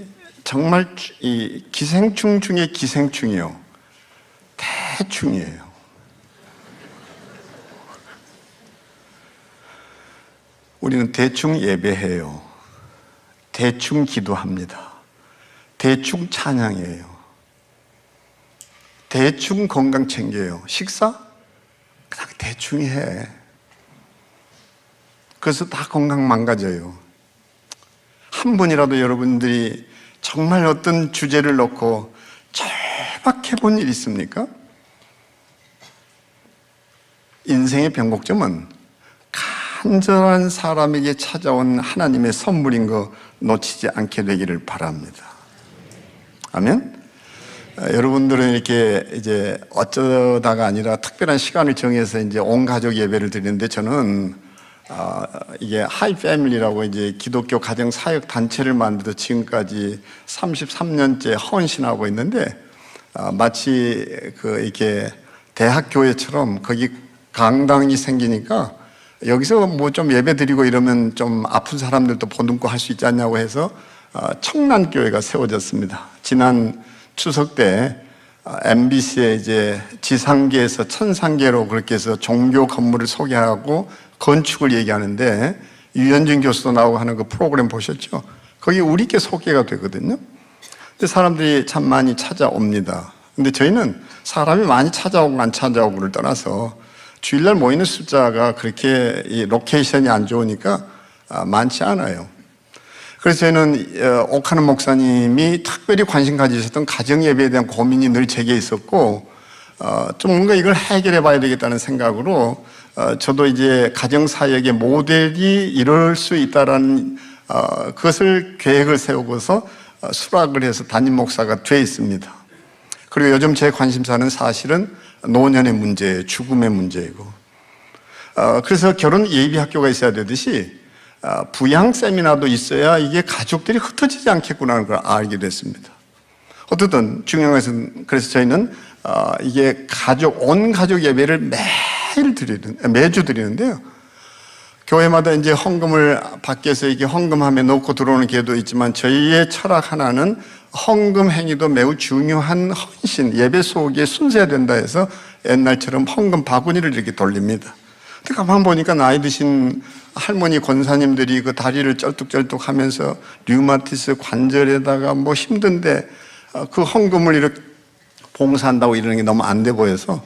정말 이 기생충 중에 기생충이요. 대충이에요. 우리는 대충 예배해요. 대충 기도합니다. 대충 찬양해요. 대충 건강 챙겨요. 식사? 그냥 대충 해. 그래서 다 건강 망가져요. 한 번이라도 여러분들이 정말 어떤 주제를 놓고 절박해 본 일 있습니까? 인생의 변곡점은 간절한 사람에게 찾아온 하나님의 선물인 거 놓치지 않게 되기를 바랍니다. 아멘? 여러분들은 이렇게 이제 어쩌다가 아니라 특별한 시간을 정해서 이제 온 가족 예배를 드리는데 저는 이게 하이 패밀리라고 이제 기독교 가정 사역 단체를 만들어 지금까지 33년째 헌신하고 있는데 마치 이렇게 대학 교회처럼 거기 강당이 생기니까 여기서 뭐 좀 예배 드리고 이러면 좀 아픈 사람들도 보듬고 할 수 있지 않냐고 해서 청란교회가 세워졌습니다. 지난 추석 때 MBC에 이제 지상계에서 천상계로 그렇게 해서 종교 건물을 소개하고 건축을 얘기하는데 유현진 교수도 나오고 하는 그 프로그램 보셨죠? 거기 우리께 소개가 되거든요. 근데 사람들이 참 많이 찾아옵니다. 근데 저희는 사람이 많이 찾아오고 안 찾아오고를 떠나서 주일날 모이는 숫자가 그렇게 이 로케이션이 안 좋으니까 많지 않아요. 그래서 저희는 옥하는 목사님이 특별히 관심 가지셨던 가정예배에 대한 고민이 늘 제게 있었고 좀 뭔가 이걸 해결해 봐야 되겠다는 생각으로 저도 이제 가정사역의 모델이 이럴 수 있다라는 그것을 계획을 세우고서 수락을 해서 담임 목사가 돼 있습니다. 그리고 요즘 제 관심사는 사실은 노년의 문제예요. 죽음의 문제이고 그래서 결혼 예비학교가 있어야 되듯이 부양 세미나도 있어야 이게 가족들이 흩어지지 않겠구나 하는 걸 알게 됐습니다. 어쨌든 중요한 것은 그래서 저희는 이게 온 가족 예배를 매주 드리는데요. 교회마다 이제 헌금을 밖에서 이게 헌금함에 넣고 들어오는 교회도 있지만 저희의 철학 하나는 헌금 행위도 매우 중요한 헌신, 예배 속에 순서야 된다 해서 옛날처럼 헌금 바구니를 이렇게 돌립니다. 근데 가만 보니까 나이 드신 할머니 권사님들이 그 다리를 쩔뚝쩔뚝 하면서 류마티스 관절에다가 뭐 힘든데 그 헌금을 이렇게 봉사한다고 이러는 게 너무 안 돼 보여서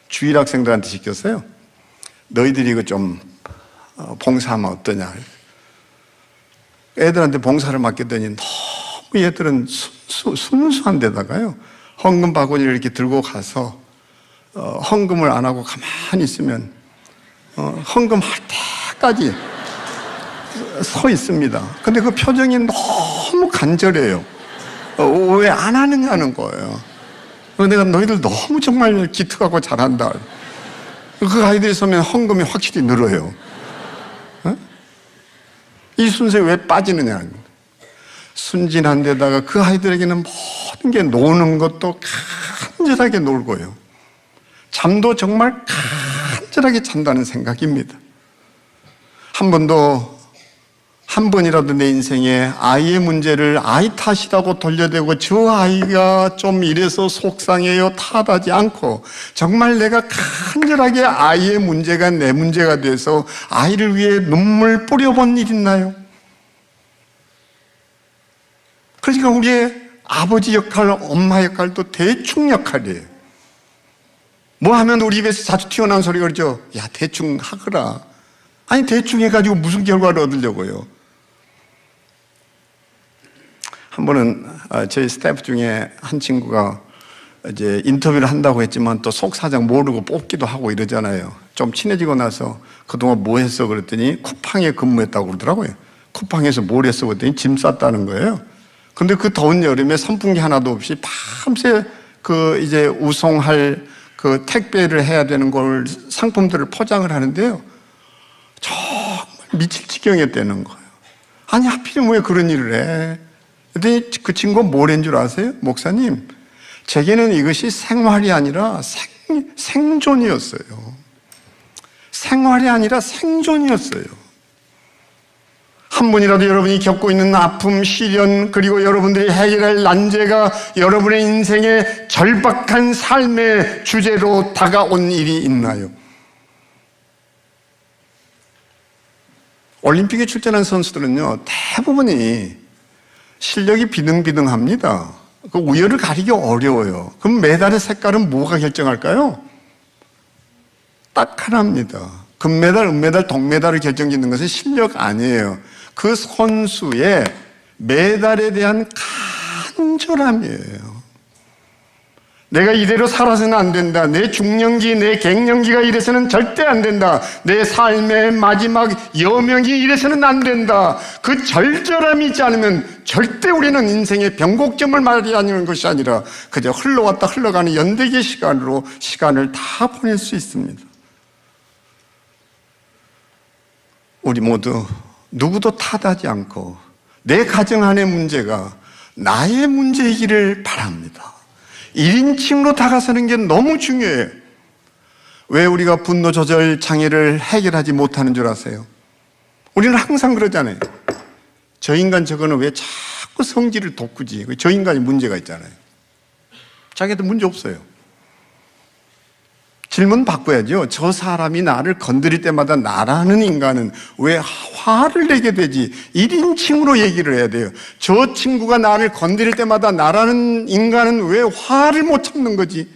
주일 학생들한테 시켰어요. 너희들이 이거 좀 봉사하면 어떠냐. 애들한테 봉사를 맡겼더니 너무 얘들은 순수한 데다가요, 헌금 바구니를 이렇게 들고 가서 헌금을 안 하고 가만히 있으면 헌금할 때까지 서 있습니다. 근데 그 표정이 너무 간절해요. 왜 안 하느냐는 거예요. 내가 너희들 너무 정말 기특하고 잘한다. 그 아이들이 서면 헌금이 확실히 늘어요. 이 순서에 왜 빠지느냐. 순진한 데다가 그 아이들에게는 모든 게 노는 것도 간절하게 놀고요, 잠도 정말 간절하게 잔다는 생각입니다. 한 번이라도 내 인생에 아이의 문제를 아이 탓이라고 돌려대고 저 아이가 좀 이래서 속상해요 탓하지 않고 정말 내가 간절하게 아이의 문제가 내 문제가 돼서 아이를 위해 눈물 뿌려본 일 있나요? 그러니까 우리의 아버지 역할, 엄마 역할도 대충 역할이에요. 뭐 하면 우리 입에서 자주 튀어나온 소리가 그러죠. 야, 대충 하거라. 아니, 대충 해가지고 무슨 결과를 얻으려고요. 한 번은 저희 스태프 중에 한 친구가 이제 인터뷰를 한다고 했지만 또 속사정 모르고 뽑기도 하고 이러잖아요. 좀 친해지고 나서 그동안 뭐 했어? 그랬더니 쿠팡에 근무했다고 그러더라고요. 쿠팡에서 뭘 했어? 그랬더니 짐 쌌다는 거예요. 근데 그 더운 여름에 선풍기 하나도 없이 밤새 이제 우송할 택배를 해야 되는 걸 상품들을 포장을 하는데요. 정말 미칠 지경이었다는 거예요. 아니, 하필이면 왜 그런 일을 해? 그랬더니 그 친구가 뭘 한 줄 아세요? 목사님, 제게는 이것이 생활이 아니라 생존이었어요. 생활이 아니라 생존이었어요. 한 번이라도 여러분이 겪고 있는 아픔, 시련, 그리고 여러분들이 해결할 난제가 여러분의 인생의 절박한 삶의 주제로 다가온 일이 있나요? 올림픽에 출전한 선수들은요, 대부분이 실력이 비등비등합니다. 그 우열을 가리기 어려워요. 그럼 메달의 색깔은 뭐가 결정할까요? 딱 하나입니다. 금메달, 은메달, 동메달을 결정짓는 것은 실력 아니에요. 그 선수의 메달에 대한 간절함이에요. 내가 이대로 살아서는 안 된다. 내 중년기, 내 갱년기가 이래서는 절대 안 된다. 내 삶의 마지막 여명이 이래서는 안 된다. 그 절절함이 있지 않으면 절대 우리는 인생의 변곡점을 맞이하는 것이 아니라 그저 흘러왔다 흘러가는 연대기의 시간으로 시간을 다 보낼 수 있습니다. 우리 모두 누구도 탓하지 않고 내 가정 안의 문제가 나의 문제이기를 바랍니다. 1인칭으로 다가서는 게 너무 중요해요. 왜 우리가 분노 조절 장애를 해결하지 못하는 줄 아세요? 우리는 항상 그러잖아요. 저 인간 저거는 왜 자꾸 성질을 돋구지? 저 인간이 문제가 있잖아요. 자기한테 문제 없어요. 질문 바꿔야죠. 저 사람이 나를 건드릴 때마다 나라는 인간은 왜 화를 내게 되지? 1인칭으로 얘기를 해야 돼요. 저 친구가 나를 건드릴 때마다 나라는 인간은 왜 화를 못 참는 거지?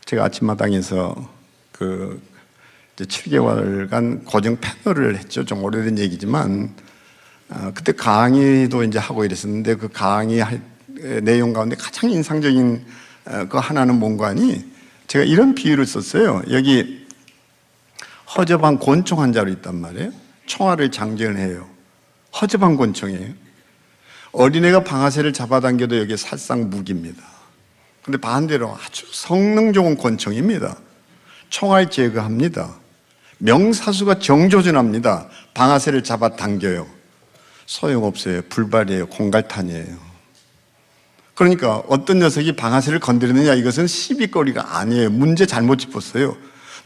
제가 아침마당에서 이제 7개월간 고정 패널을 했죠. 좀 오래된 얘기지만 그때 강의도 이제 하고 이랬었는데 그 강의할 내용 가운데 가장 인상적인 그 하나는 뭔가니 제가 이런 비유를 썼어요. 여기 허접한 곤충 환자로 있단 말이에요. 총알을 장전해요. 허접한 곤충이에요. 어린애가 방아쇠를 잡아당겨도 여기 살상 무기입니다. 근데 반대로 아주 성능 좋은 곤충입니다. 총알 제거합니다. 명사수가 정조준합니다. 방아쇠를 잡아당겨요. 소용없어요. 불발이에요. 공갈탄이에요. 그러니까 어떤 녀석이 방아쇠를 건드리느냐, 이것은 시비거리가 아니에요. 문제 잘못 짚었어요.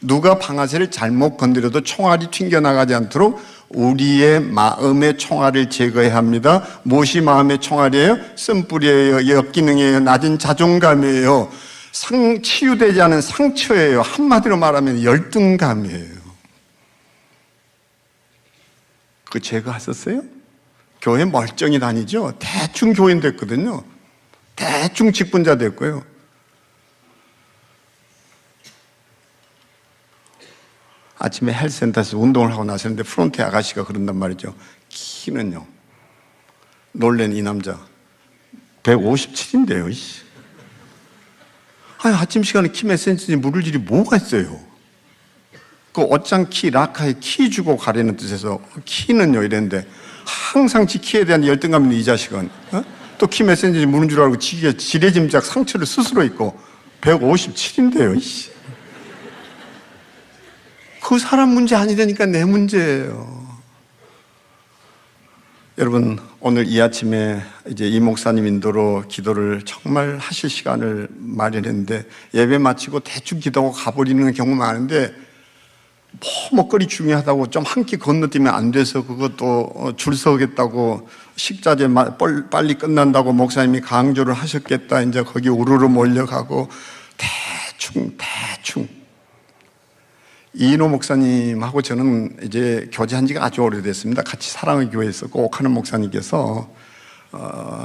누가 방아쇠를 잘못 건드려도 총알이 튕겨나가지 않도록 우리의 마음의 총알을 제거해야 합니다. 무엇이 마음의 총알이에요? 쓴뿌리예요. 역기능이에요. 낮은 자존감이에요. 치유되지 않은 상처예요. 한마디로 말하면 열등감이에요. 그거 제거하셨어요? 교회 멀쩡히 다니죠? 대충 교인 됐거든요. 대충 직분자 됐고요. 아침에 헬스센터에서 운동을 하고 나서는데 프론트 아가씨가 그런단 말이죠. 키는요, 놀란 이 남자 157인데요. 아니, 아침 시간에 키 몇 센치인지 물을 일이 뭐가 있어요. 그 옷장 키, 라카에 키 주고 가려는 뜻에서 키는요 이랬는데, 항상 지 키에 대한 열등감이 이 자식은 또 키 몇 센치인지 물은 줄 알고 지가 지레짐작 상처를 스스로 입고 157인데요. 그 사람 문제 아니라니까 내 문제예요. 여러분, 오늘 이 아침에 이제 이 목사님 인도로 기도를 정말 하실 시간을 마련했는데, 예배 마치고 대충 기도하고 가버리는 경우 많은데, 먹거리 중요하다고 좀 한 끼 건너뛰면 안 돼서 그것도 줄 서겠다고, 식자재 빨리 끝난다고 목사님이 강조를 하셨겠다, 이제 거기 우르르 몰려가고 대충 이인호 목사님하고 저는 이제 교제한 지가 아주 오래됐습니다. 같이 사랑의 교회에서 꼭 하는 목사님께서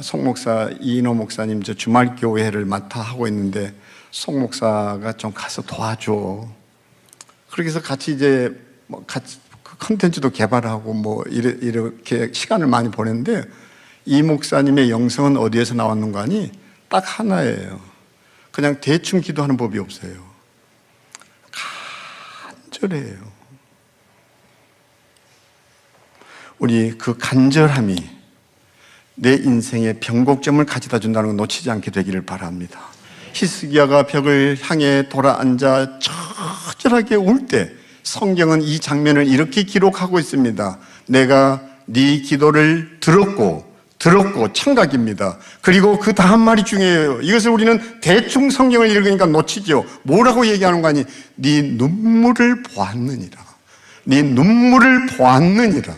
송 목사, 이인호 목사님 저 주말 교회를 맡아 하고 있는데, 송 목사가 좀 가서 도와줘. 그렇게 해서 같이 이제 같이 컨텐츠도 개발하고 이렇게 시간을 많이 보냈는데, 이 목사님의 영성은 어디에서 나왔는가 하니 딱 하나예요. 그냥 대충 기도하는 법이 없어요. 간절해요. 우리 그 간절함이 내 인생의 변곡점을 가져다 준다는 걸 놓치지 않게 되기를 바랍니다. 히스기야가 벽을 향해 돌아앉아 처절하게 울 때 성경은 이 장면을 이렇게 기록하고 있습니다. 내가 네 기도를 들었고 청각입니다. 그리고 그 다음 말이 중요해요. 이것을 우리는 대충 성경을 읽으니까 놓치죠. 뭐라고 얘기하는 거 아니? 네 눈물을 보았느니라. 네 눈물을 보았느니라.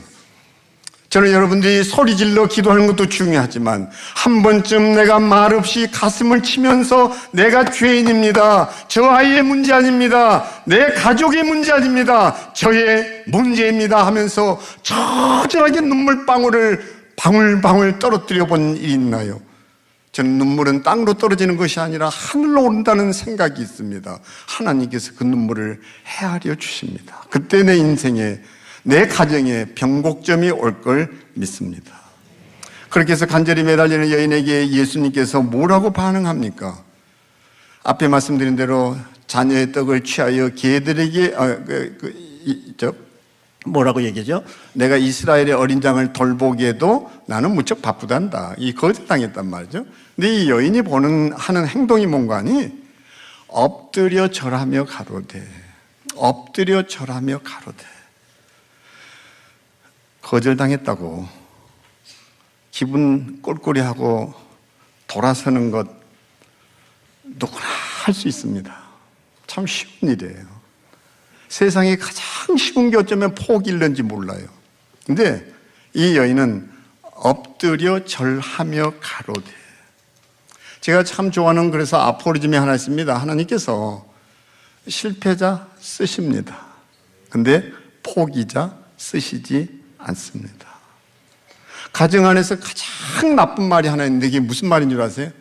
저는 여러분들이 소리 질러 기도하는 것도 중요하지만, 한 번쯤 내가 말없이 가슴을 치면서 내가 죄인입니다, 저 아이의 문제 아닙니다, 내 가족의 문제 아닙니다, 저의 문제입니다 하면서 처절하게 눈물방울을 방울방울 떨어뜨려 본 일이 있나요? 저는 눈물은 땅으로 떨어지는 것이 아니라 하늘로 오른다는 생각이 있습니다. 하나님께서 그 눈물을 헤아려 주십니다. 그때 내 인생에, 내 가정에 변곡점이 올 걸 믿습니다. 그렇게 해서 간절히 매달리는 여인에게 예수님께서 뭐라고 반응합니까? 앞에 말씀드린 대로 자녀의 떡을 취하여 개들에게 뭐라고 얘기하죠? 내가 이스라엘의 어린 양을 돌보기에도 나는 무척 바쁘단다. 이 거짓당했단 말이죠. 근데 이 여인이 하는 행동이 뭔가 하니, 엎드려 절하며 가로되, 엎드려 절하며 가로되. 거절당했다고 기분 꼴꼴이하고 돌아서는 것 누구나 할 수 있습니다. 참 쉬운 일이에요. 세상에 가장 쉬운 게 어쩌면 포기일는지 몰라요. 근데 이 여인은 엎드려 절하며 가로되. 제가 참 좋아하는 그래서 아포리즘이 하나 있습니다. 하나님께서 실패자 쓰십니다. 근데 포기자 쓰시지 않습니다. 가정 안에서 가장 나쁜 말이 하나 있는데, 이게 무슨 말인 줄 아세요?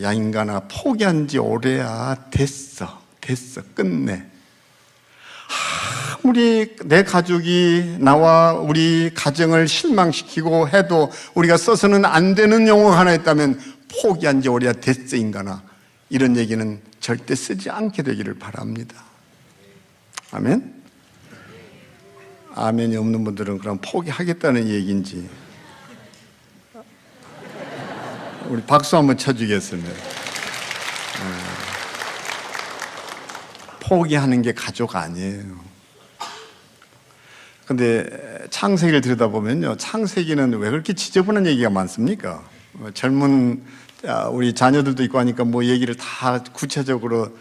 야 인간아, 포기한 지 오래야. 됐어 끝내. 아무리 내 가족이 나와 우리 가정을 실망시키고 해도 우리가 써서는 안 되는 용어가 하나 있다면 포기한 지 오래야. 됐어 인간아. 이런 얘기는 절대 쓰지 않게 되기를 바랍니다. 아멘? 아멘이 없는 분들은 그럼 포기하겠다는 얘기인지. 우리 박수 한번 쳐주겠습니다. 포기하는 게 가족 아니에요. 근데 창세기를 들여다보면요, 창세기는 왜 그렇게 지저분한 얘기가 많습니까? 젊은 우리 자녀들도 있고 하니까 뭐 얘기를 다 구체적으로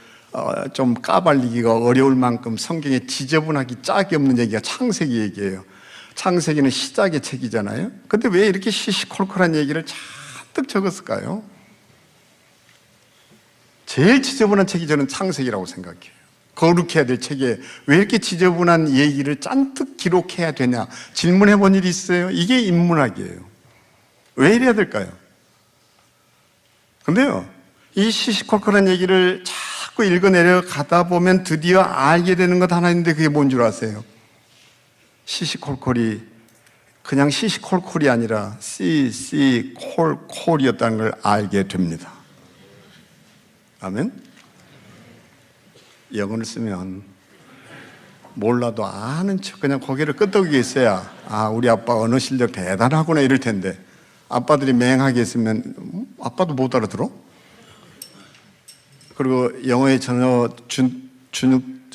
좀 까발리기가 어려울 만큼 성경에 지저분하기 짝이 없는 얘기가 창세기 얘기예요. 창세기는 시작의 책이잖아요. 근데 왜 이렇게 시시콜콜한 얘기를 잔뜩 적었을까요? 제일 지저분한 책이 저는 창세기라고 생각해요. 거룩해야 될 책에 왜 이렇게 지저분한 얘기를 잔뜩 기록해야 되냐 질문해 본 일이 있어요? 이게 인문학이에요. 왜 이래야 될까요? 근데요, 이 시시콜콜한 얘기를 자꾸 읽어내려 가다 보면 드디어 알게 되는 것 하나 있는데 그게 뭔 줄 아세요? 시시콜콜이 그냥 시시콜콜이 아니라 시시콜콜이었다는 걸 알게 됩니다. 아멘? 영어를 쓰면 몰라도 아는 척 그냥 고개를 끄덕이고 있어야 우리 아빠 언어 실력 대단하구나 이럴 텐데, 아빠들이 맹하게 있으면 아빠도 못 알아들어? 그리고 영어에 전혀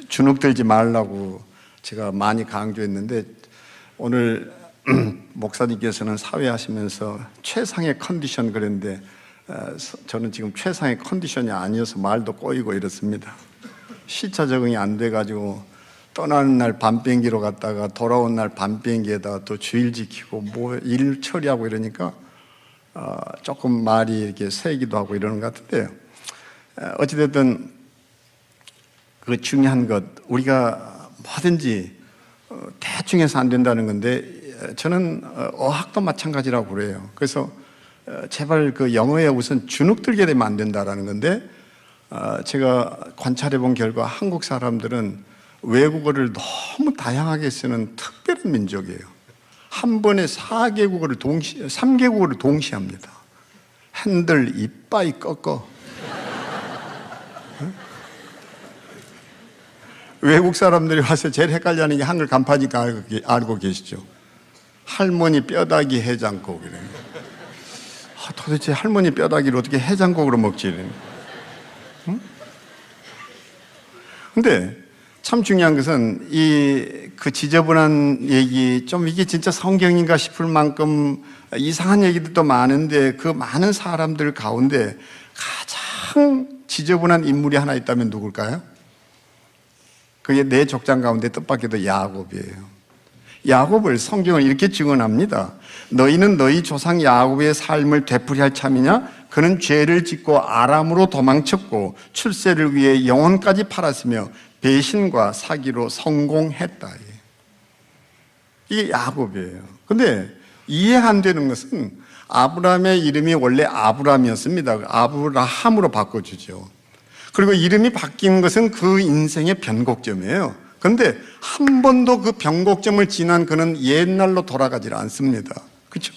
주눅들지 말라고 제가 많이 강조했는데, 오늘 목사님께서는 사회하시면서 최상의 컨디션 그랬는데 저는 지금 최상의 컨디션이 아니어서 말도 꼬이고 이렇습니다. 시차 적응이 안 돼가지고 떠나는 날 밤 비행기로 갔다가 돌아온 날 밤 비행기에다가 또 주일 지키고 뭐 일 처리하고 이러니까 조금 말이 이렇게 새기도 하고 이러는 것 같은데요. 어찌됐든 그 중요한 것, 우리가 뭐든지 대충 해서 안 된다는 건데, 저는 어학도 마찬가지라고 그래요. 그래서 제발 그 영어에 우선 주눅들게 되면 안 된다라는 건데, 제가 관찰해 본 결과 한국 사람들은 외국어를 너무 다양하게 쓰는 특별한 민족이에요. 한 번에 3개국어를 동시에 합니다. 핸들 이빠이 꺾어. 외국 사람들이 와서 제일 헷갈려하는 게 한글 간판이니까 알고 계시죠? 할머니 뼈다귀 해장국 이래요. 도대체 할머니 뼈다귀를 어떻게 해장국으로 먹지? 이래요. 응? 근데 참 중요한 것은 그 지저분한 얘기, 좀 이게 진짜 성경인가 싶을 만큼 이상한 얘기들도 많은데, 그 많은 사람들 가운데 가장 지저분한 인물이 하나 있다면 누굴까요? 그게 내 족장 가운데 뜻밖에도 야곱이에요. 야곱을 성경은 이렇게 증언합니다. 너희는 너희 조상 야곱의 삶을 되풀이할 참이냐? 그는 죄를 짓고 아람으로 도망쳤고 출세를 위해 영혼까지 팔았으며 배신과 사기로 성공했다. 이게 야곱이에요. 근데 이해 안 되는 것은 아브라함의 이름이 원래 아브람이었습니다. 아브라함으로 바꿔주죠. 그리고 이름이 바뀐 것은 그 인생의 변곡점이에요. 그런데 한 번도 그 변곡점을 지난 그는 옛날로 돌아가지 않습니다. 그렇죠?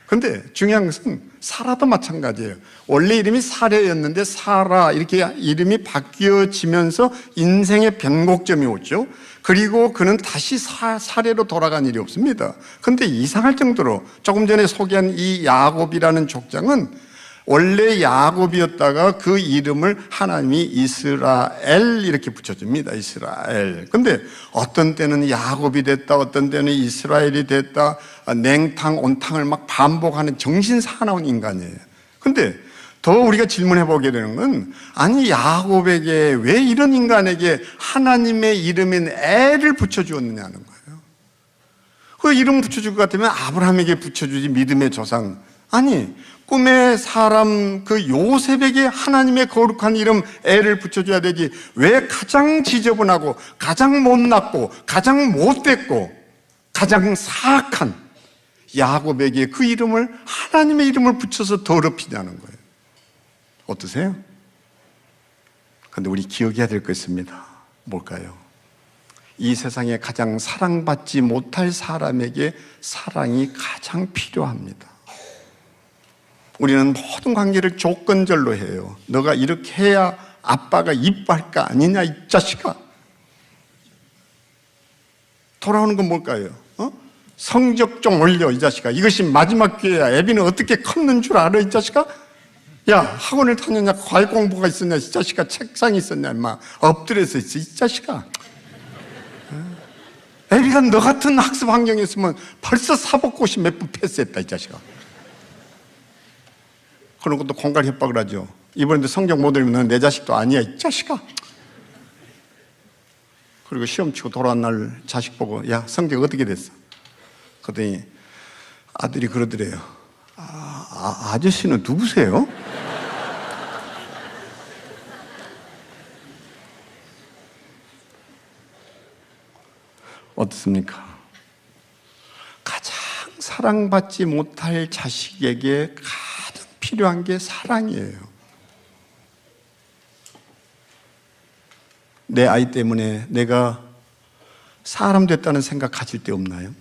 그런데 중요한 것은 사라도 마찬가지예요. 원래 이름이 사례였는데 사라 이렇게 이름이 바뀌어지면서 인생의 변곡점이 오죠. 그리고 그는 다시 사례로 돌아간 일이 없습니다. 그런데 이상할 정도로 조금 전에 소개한 이 야곱이라는 족장은 원래 야곱이었다가 그 이름을 하나님이 이스라엘 이렇게 붙여줍니다. 이스라엘. 근데 어떤 때는 야곱이 됐다, 어떤 때는 이스라엘이 됐다, 냉탕, 온탕을 막 반복하는 정신 사나운 인간이에요. 근데 더 우리가 질문해 보게 되는 건, 아니 야곱에게 왜 이런 인간에게 하나님의 이름인 엘을 붙여주었느냐는 거예요. 그 이름 붙여줄 것 같으면 아브라함에게 붙여주지, 믿음의 조상. 아니 꿈의 사람 그 요셉에게 하나님의 거룩한 이름 엘을 붙여줘야 되지, 왜 가장 지저분하고 가장 못났고 가장 못됐고 가장 사악한 야곱에게 그 이름을, 하나님의 이름을 붙여서 더럽히냐는 거예요. 어떠세요? 그런데 우리 기억해야 될 것 있습니다. 뭘까요? 이 세상에 가장 사랑받지 못할 사람에게 사랑이 가장 필요합니다. 우리는 모든 관계를 조건절로 해요. 너가 이렇게 해야 아빠가 이뻐할 거 아니냐 이 자식아. 돌아오는 건 뭘까요? 성적 좀 올려 이 자식아. 이것이 마지막 기회야. 애비는 어떻게 컸는 줄 알아 이 자식아? 야, 학원을 다녔냐, 과외 공부가 있었냐 이 자식아, 책상이 있었냐 임마, 엎드려서 있어 이 자식아. 애비가 너 같은 학습 환경에 있으면 벌써 사법고시 몇 번 패스했다 이 자식아. 그런 것도 공갈 협박을 하죠. 이번에도 성적 못 읽으면 넌 내 자식도 아니야 이 자식아. 그리고 시험 치고 돌아온 날 자식 보고 야 성적 어떻게 됐어? 그랬더니 아들이 그러더래요. 아저씨는 누구세요? 어떻습니까? 가장 사랑받지 못할 자식에게 가장 필요한 게 사랑이에요. 내 아이 때문에 내가 사람 됐다는 생각 가질 때 없나요?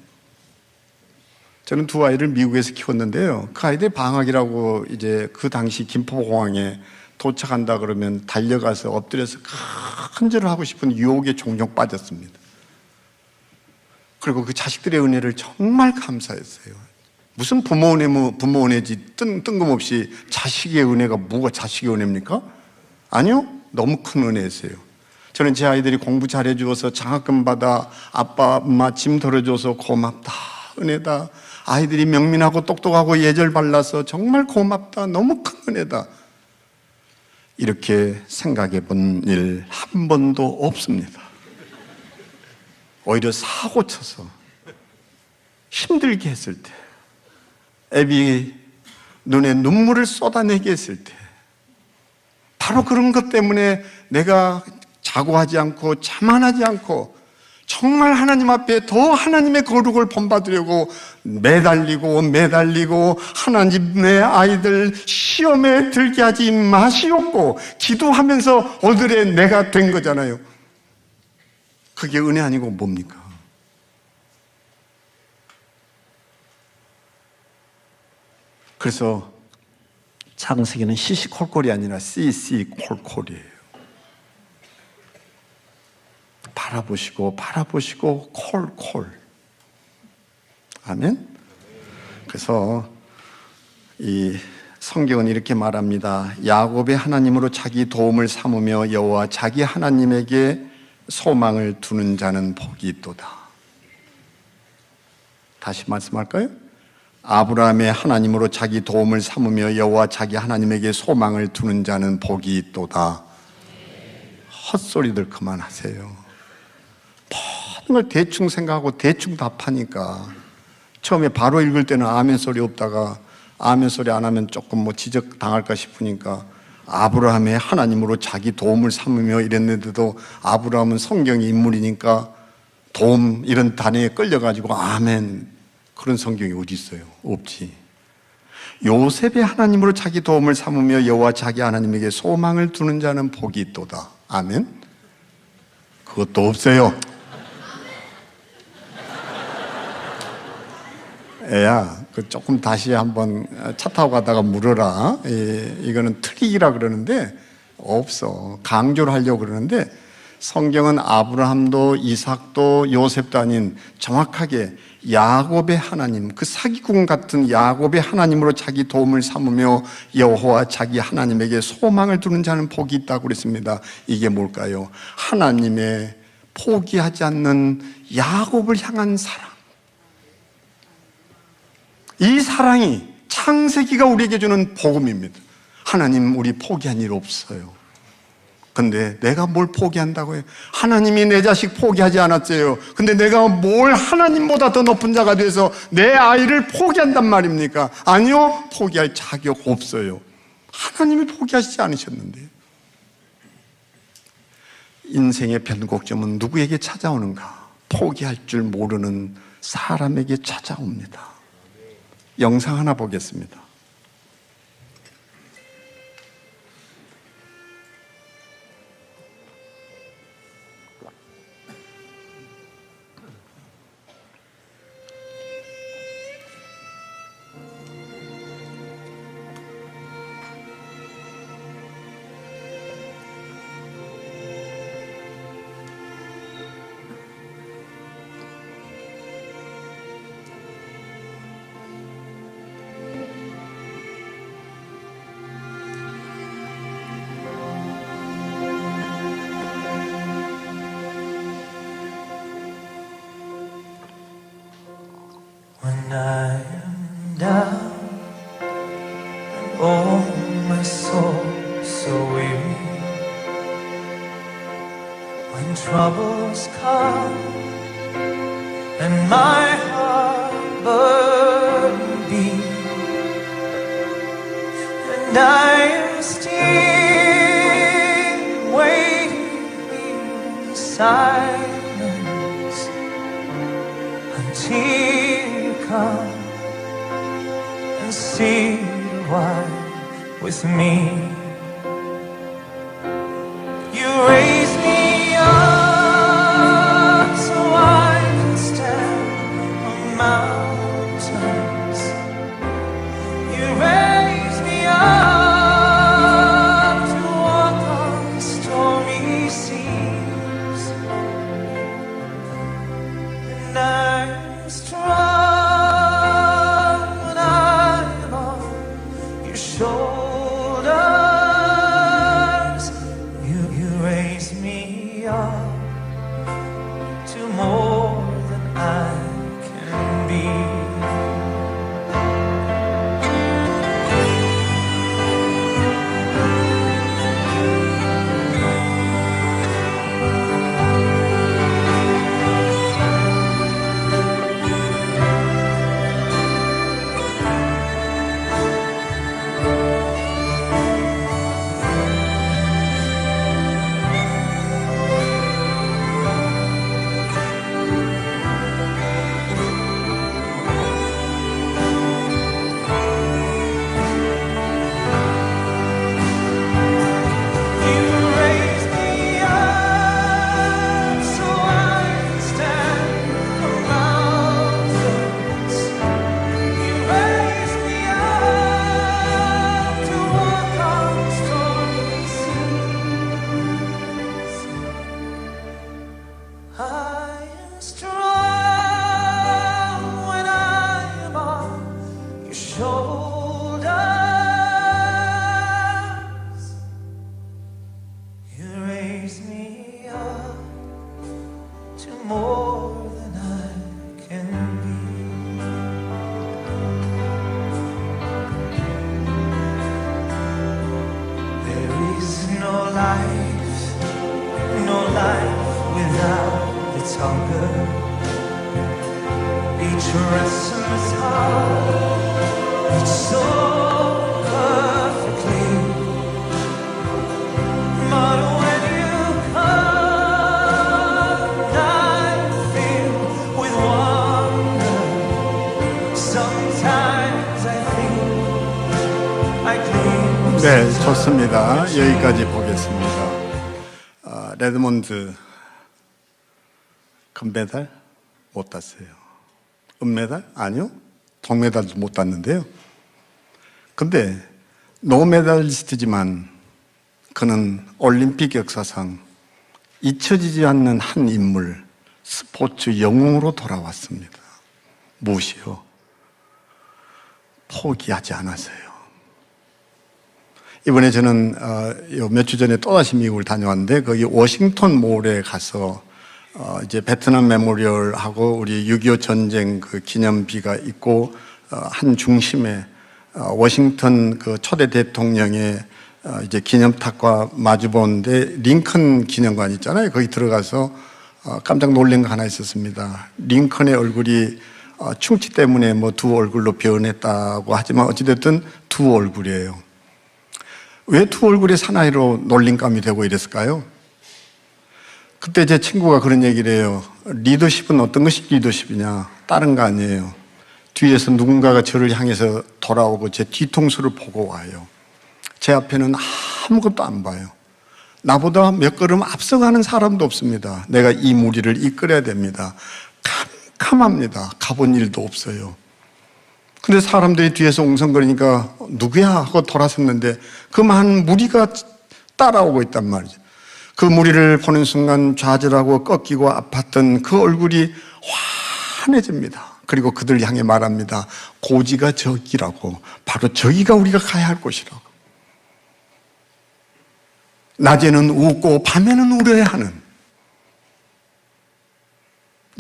저는 두 아이를 미국에서 키웠는데요. 그 아이들 방학이라고 이제 그 당시 김포공항에 도착한다 그러면 달려가서 엎드려서 큰절을 하고 싶은 유혹에 종종 빠졌습니다. 그리고 그 자식들의 은혜를 정말 감사했어요. 무슨 부모 은혜지 뜬금없이 자식의 은혜가 뭐가 자식의 은혜입니까? 아니요, 너무 큰 은혜였어요. 저는 제 아이들이 공부 잘해주어서 장학금 받아 아빠 엄마 짐 덜어줘서 고맙다 은혜다. 아이들이 명민하고 똑똑하고 예절 발라서 정말 고맙다 너무 큰 은혜다. 이렇게 생각해 본 일 한 번도 없습니다. 오히려 사고 쳐서 힘들게 했을 때, 애비 눈에 눈물을 쏟아내게 했을 때, 바로 그런 것 때문에 내가 자고하지 않고 자만하지 않고 정말 하나님 앞에 더 하나님의 거룩을 본받으려고 매달리고 하나님의 아이들 시험에 들게 하지 마시옵고 기도하면서 오늘의 내가 된 거잖아요. 그게 은혜 아니고 뭡니까? 그래서 창세기는 시시콜콜이 아니라 씨씨콜콜이에요. 바라보시고 콜콜. 아멘. 그래서 이 성경은 이렇게 말합니다. 야곱의 하나님으로 자기 도움을 삼으며 여호와 자기 하나님에게 소망을 두는 자는 복이 있도다. 다시 말씀할까요? 아브라함의 하나님으로 자기 도움을 삼으며 여호와 자기 하나님에게 소망을 두는 자는 복이 있도다. 헛소리들 그만하세요. 모든 걸 대충 생각하고 대충 답하니까 처음에 바로 읽을 때는 아멘 소리 없다가 아멘 소리 안 하면 조금 뭐 지적 당할까 싶으니까 아브라함의 하나님으로 자기 도움을 삼으며 이랬는데도 아브라함은 성경의 인물이니까 도움 이런 단어에 끌려가지고 아멘 그런 성경이 어디 있어요? 없지. 요셉의 하나님으로 자기 도움을 삼으며 여호와 자기 하나님에게 소망을 두는 자는 복이 있도다. 아멘. 그것도 없어요. 애야, 그 조금 다시 한번 차 타고 가다가 물어라. 이거는 트릭이라 그러는데 없어. 강조를 하려고 그러는데 성경은 아브라함도 이삭도 요셉도 아닌 정확하게 야곱의 하나님, 그 사기꾼 같은 야곱의 하나님으로 자기 도움을 삼으며 여호와 자기 하나님에게 소망을 두는 자는 복이 있다고 그랬습니다. 이게 뭘까요? 하나님의 포기하지 않는 야곱을 향한 사랑. 이 사랑이 창세기가 우리에게 주는 복음입니다. 하나님 우리 포기한 일 없어요. 근데 내가 뭘 포기한다고 해요? 하나님이 내 자식 포기하지 않았어요. 근데 내가 뭘 하나님보다 더 높은 자가 돼서 내 아이를 포기한단 말입니까? 아니요, 포기할 자격 없어요. 하나님이 포기하시지 않으셨는데. 인생의 변곡점은 누구에게 찾아오는가? 포기할 줄 모르는 사람에게 찾아옵니다. 영상 하나 보겠습니다. When I am down and oh my soul so weary, when troubles come and my heart burden be, and I am still waiting in silence until you come and sit a while with me. You raise me up so I can stand on mountains. You raise me up to walk on stormy seas, and I'm strong when I'm on your shoulders. You raise me up to more than I can be. 네, 좋습니다. 여기까지 보겠습니다. 레드몬드 금메달 못 땄어요. 은메달? 아니요. 동메달도 못 땄는데요. 근데 노메달리스트지만 그는 올림픽 역사상 잊혀지지 않는 한 인물, 스포츠 영웅으로 돌아왔습니다. 무엇이요? 포기하지 않았어요. 이번에 저는 몇 주 전에 또다시 미국을 다녀왔는데 거기 워싱턴 몰에 가서 이제 베트남 메모리얼하고 우리 6.25 전쟁 그 기념비가 있고 한 중심에 워싱턴 그 초대 대통령의 이제 기념탑과 마주 보는데 링컨 기념관 있잖아요. 거기 들어가서 깜짝 놀란 거 하나 있었습니다. 링컨의 얼굴이 충치 때문에 뭐 두 얼굴로 변했다고 하지만 어찌됐든 두 얼굴이에요. 왜 두 얼굴의 사나이로 놀림감이 되고 이랬을까요? 그때 제 친구가 그런 얘기를 해요. 리더십은 어떤 것이 리더십이냐? 다른 거 아니에요. 뒤에서 누군가가 저를 향해서 돌아오고 제 뒤통수를 보고 와요. 제 앞에는 아무것도 안 봐요. 나보다 몇 걸음 앞서가는 사람도 없습니다. 내가 이 무리를 이끌어야 됩니다. 캄캄합니다. 가본 일도 없어요. 근데 사람들이 뒤에서 웅성거리니까 누구야 하고 돌아섰는데 그 많은 무리가 따라오고 있단 말이죠. 그 무리를 보는 순간 좌절하고 꺾이고 아팠던 그 얼굴이 환해집니다. 그리고 그들 향해 말합니다. 고지가 저기라고. 바로 저기가 우리가 가야 할 곳이라고. 낮에는 웃고 밤에는 울어야 하는.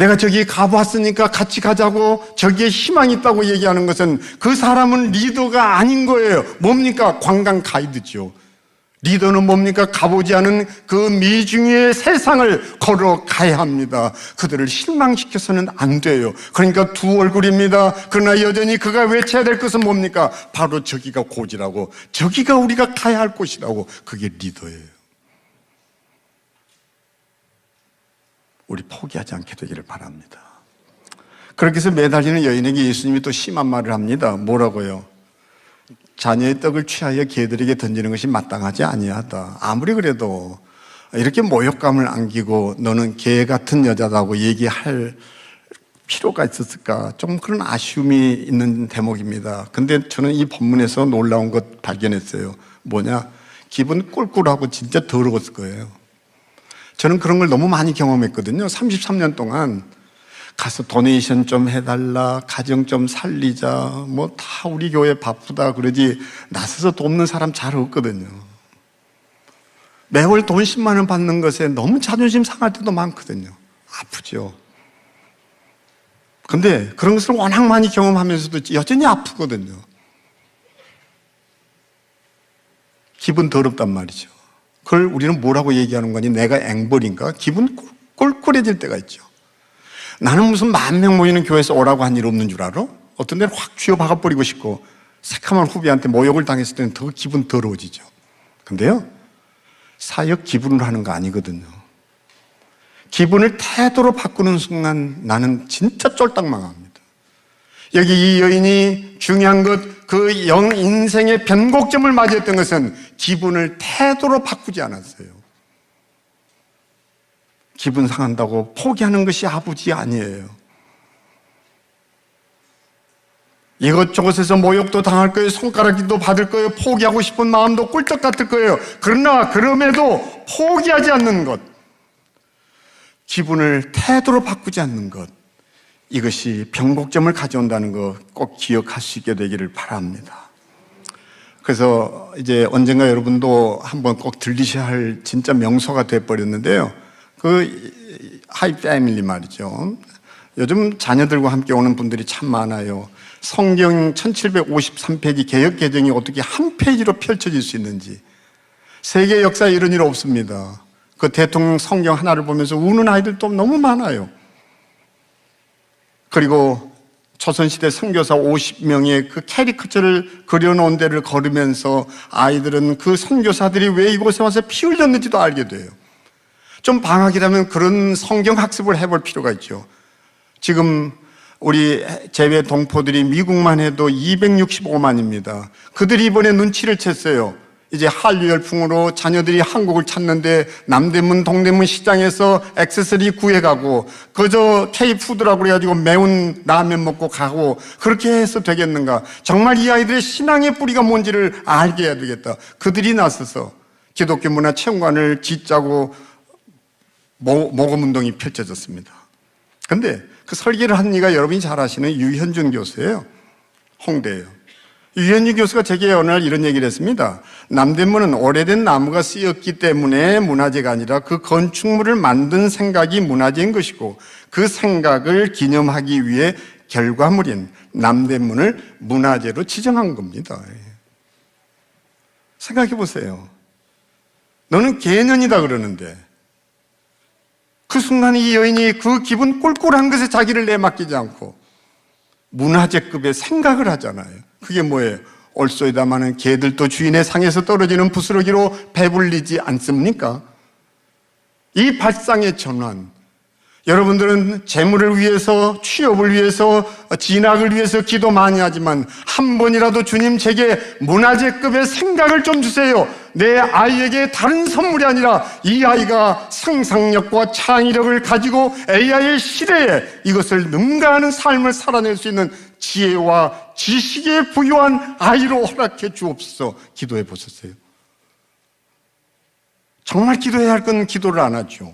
내가 저기 가봤으니까 같이 가자고 저기에 희망이 있다고 얘기하는 것은 그 사람은 리더가 아닌 거예요. 뭡니까? 관광 가이드죠. 리더는 뭡니까? 가보지 않은 그 미중의 세상을 걸어가야 합니다. 그들을 실망시켜서는 안 돼요. 그러니까 두 얼굴입니다. 그러나 여전히 그가 외쳐야 될 것은 뭡니까? 바로 저기가 고지라고, 저기가 우리가 가야 할 곳이라고. 그게 리더예요. 우리 포기하지 않게 되기를 바랍니다. 그렇게 해서 매달리는 여인에게 예수님이 또 심한 말을 합니다. 뭐라고요? 자녀의 떡을 취하여 개들에게 던지는 것이 마땅하지 아니하다. 아무리 그래도 이렇게 모욕감을 안기고 너는 개 같은 여자다고 얘기할 필요가 있었을까? 좀 그런 아쉬움이 있는 대목입니다. 근데 저는 이 본문에서 놀라운 것 발견했어요. 뭐냐? 기분 꿀꿀하고 진짜 더러웠을 거예요. 저는 그런 걸 너무 많이 경험했거든요. 33년 동안 가서 도네이션 좀 해달라, 가정 좀 살리자, 뭐 다 우리 교회 바쁘다 그러지 나서서 돕는 사람 잘 없거든요. 매월 돈 10만 원 받는 것에 너무 자존심 상할 때도 많거든요. 아프죠. 근데 그런 것을 워낙 많이 경험하면서도 여전히 아프거든요. 기분 더럽단 말이죠. 그걸 우리는 뭐라고 얘기하는 거니? 내가 앵벌인가? 기분 꿀꿀해질 때가 있죠. 나는 무슨 10,000명 모이는 교회에서 오라고 한 일 없는 줄 알아? 어떤 데는 확 쥐어 박아버리고 싶고 새카만 후배한테 모욕을 당했을 때는 더 기분 더러워지죠. 근데요, 사역 기분으로 하는 거 아니거든요. 기분을 태도로 바꾸는 순간 나는 진짜 쫄딱 망합니다. 여기 이 여인이 중요한 것, 그 인생의 변곡점을 맞이했던 것은 기분을 태도로 바꾸지 않았어요. 기분 상한다고 포기하는 것이 아버지 아니에요. 이것저것에서 모욕도 당할 거예요. 손가락질도 받을 거예요. 포기하고 싶은 마음도 꿀떡 같을 거예요. 그러나 그럼에도 포기하지 않는 것, 기분을 태도로 바꾸지 않는 것, 이것이 변곡점을 가져온다는 거 꼭 기억할 수 있게 되기를 바랍니다. 그래서 이제 언젠가 여러분도 한번 꼭 들리셔야 할 진짜 명소가 돼버렸는데요. 그 하이 패밀리 말이죠. 요즘 자녀들과 함께 오는 분들이 참 많아요. 성경 1753페이지 개역 개정이 어떻게 한 페이지로 펼쳐질 수 있는지, 세계 역사에 이런 일 없습니다. 그 대통령 성경 하나를 보면서 우는 아이들도 너무 많아요. 그리고 조선시대 선교사 50명의 그 캐리커처를 그려놓은 데를 걸으면서 아이들은 그 선교사들이 왜 이곳에 와서 피 흘렸는지도 알게 돼요. 좀 방학이라면 그런 성경 학습을 해볼 필요가 있죠. 지금 우리 재외 동포들이 미국만 해도 265만입니다. 그들이 이번에 눈치를 챘어요. 이제 한류 열풍으로 자녀들이 한국을 찾는데 남대문, 동대문 시장에서 액세서리 구해가고 그저 K푸드라고 그래가지고 매운 라면 먹고 가고 그렇게 해서 되겠는가? 정말 이 아이들의 신앙의 뿌리가 뭔지를 알게 해야 되겠다. 그들이 나서서 기독교 문화 체험관을 짓자고 모금운동이 펼쳐졌습니다. 그런데 그 설계를 한 이가 여러분이 잘 아시는 유현준 교수예요. 홍대예요. 유현준 교수가 제게 어느 날 이런 얘기를 했습니다. 남대문은 오래된 나무가 쓰였기 때문에 문화재가 아니라 그 건축물을 만든 생각이 문화재인 것이고 그 생각을 기념하기 위해 결과물인 남대문을 문화재로 지정한 겁니다. 생각해 보세요. 너는 개년이다 그러는데 그 순간 이 여인이 그 기분 꿀꿀한 것에 자기를 내맡기지 않고 문화재급의 생각을 하잖아요. 그게 뭐예요? 올소에다마는 개들도 주인의 상에서 떨어지는 부스러기로 배불리지 않습니까? 이 발상의 전환, 여러분들은 재물을 위해서, 취업을 위해서, 진학을 위해서 기도 많이 하지만 한 번이라도 주님 제게 문화재급의 생각을 좀 주세요. 내 아이에게 다른 선물이 아니라 이 아이가 상상력과 창의력을 가지고 AI의 시대에 이것을 능가하는 삶을 살아낼 수 있는 지혜와 지식에 부유한 아이로 허락해 주옵소서. 기도해 보셨어요? 정말 기도해야 할 건 기도를 안 하죠.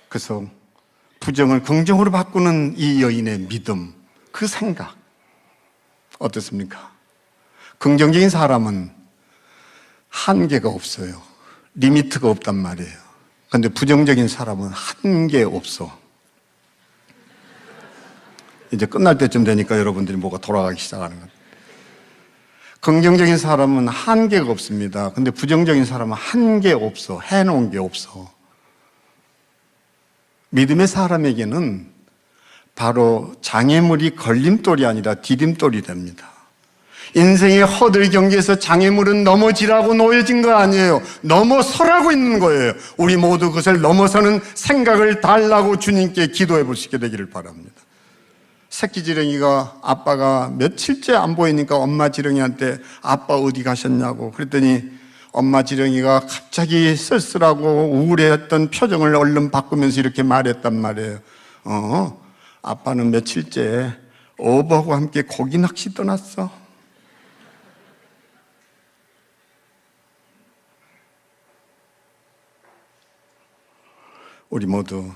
그래서 부정을 긍정으로 바꾸는 이 여인의 믿음, 그 생각 어떻습니까? 긍정적인 사람은 한계가 없어요. 리미트가 없단 말이에요. 근데 부정적인 사람은 한 게 없어. 이제 끝날 때쯤 되니까 여러분들이 뭐가 돌아가기 시작하는 거예요. 긍정적인 사람은 한계가 없습니다. 근데 부정적인 사람은 한계 없어. 해놓은 게 없어. 믿음의 사람에게는 바로 장애물이 걸림돌이 아니라 디딤돌이 됩니다. 인생의 허들 경계에서 장애물은 넘어지라고 놓여진 거 아니에요. 넘어서라고 있는 거예요. 우리 모두 그것을 넘어서는 생각을 달라고 주님께 기도해 볼 수 있게 되기를 바랍니다. 새끼 지렁이가 아빠가 며칠째 안 보이니까 엄마 지렁이한테 아빠 어디 가셨냐고 그랬더니 엄마 지렁이가 갑자기 쓸쓸하고 우울해했던 표정을 얼른 바꾸면서 이렇게 말했단 말이에요. 아빠는 며칠째 어버하고 함께 고기 낚시 떠났어. 우리 모두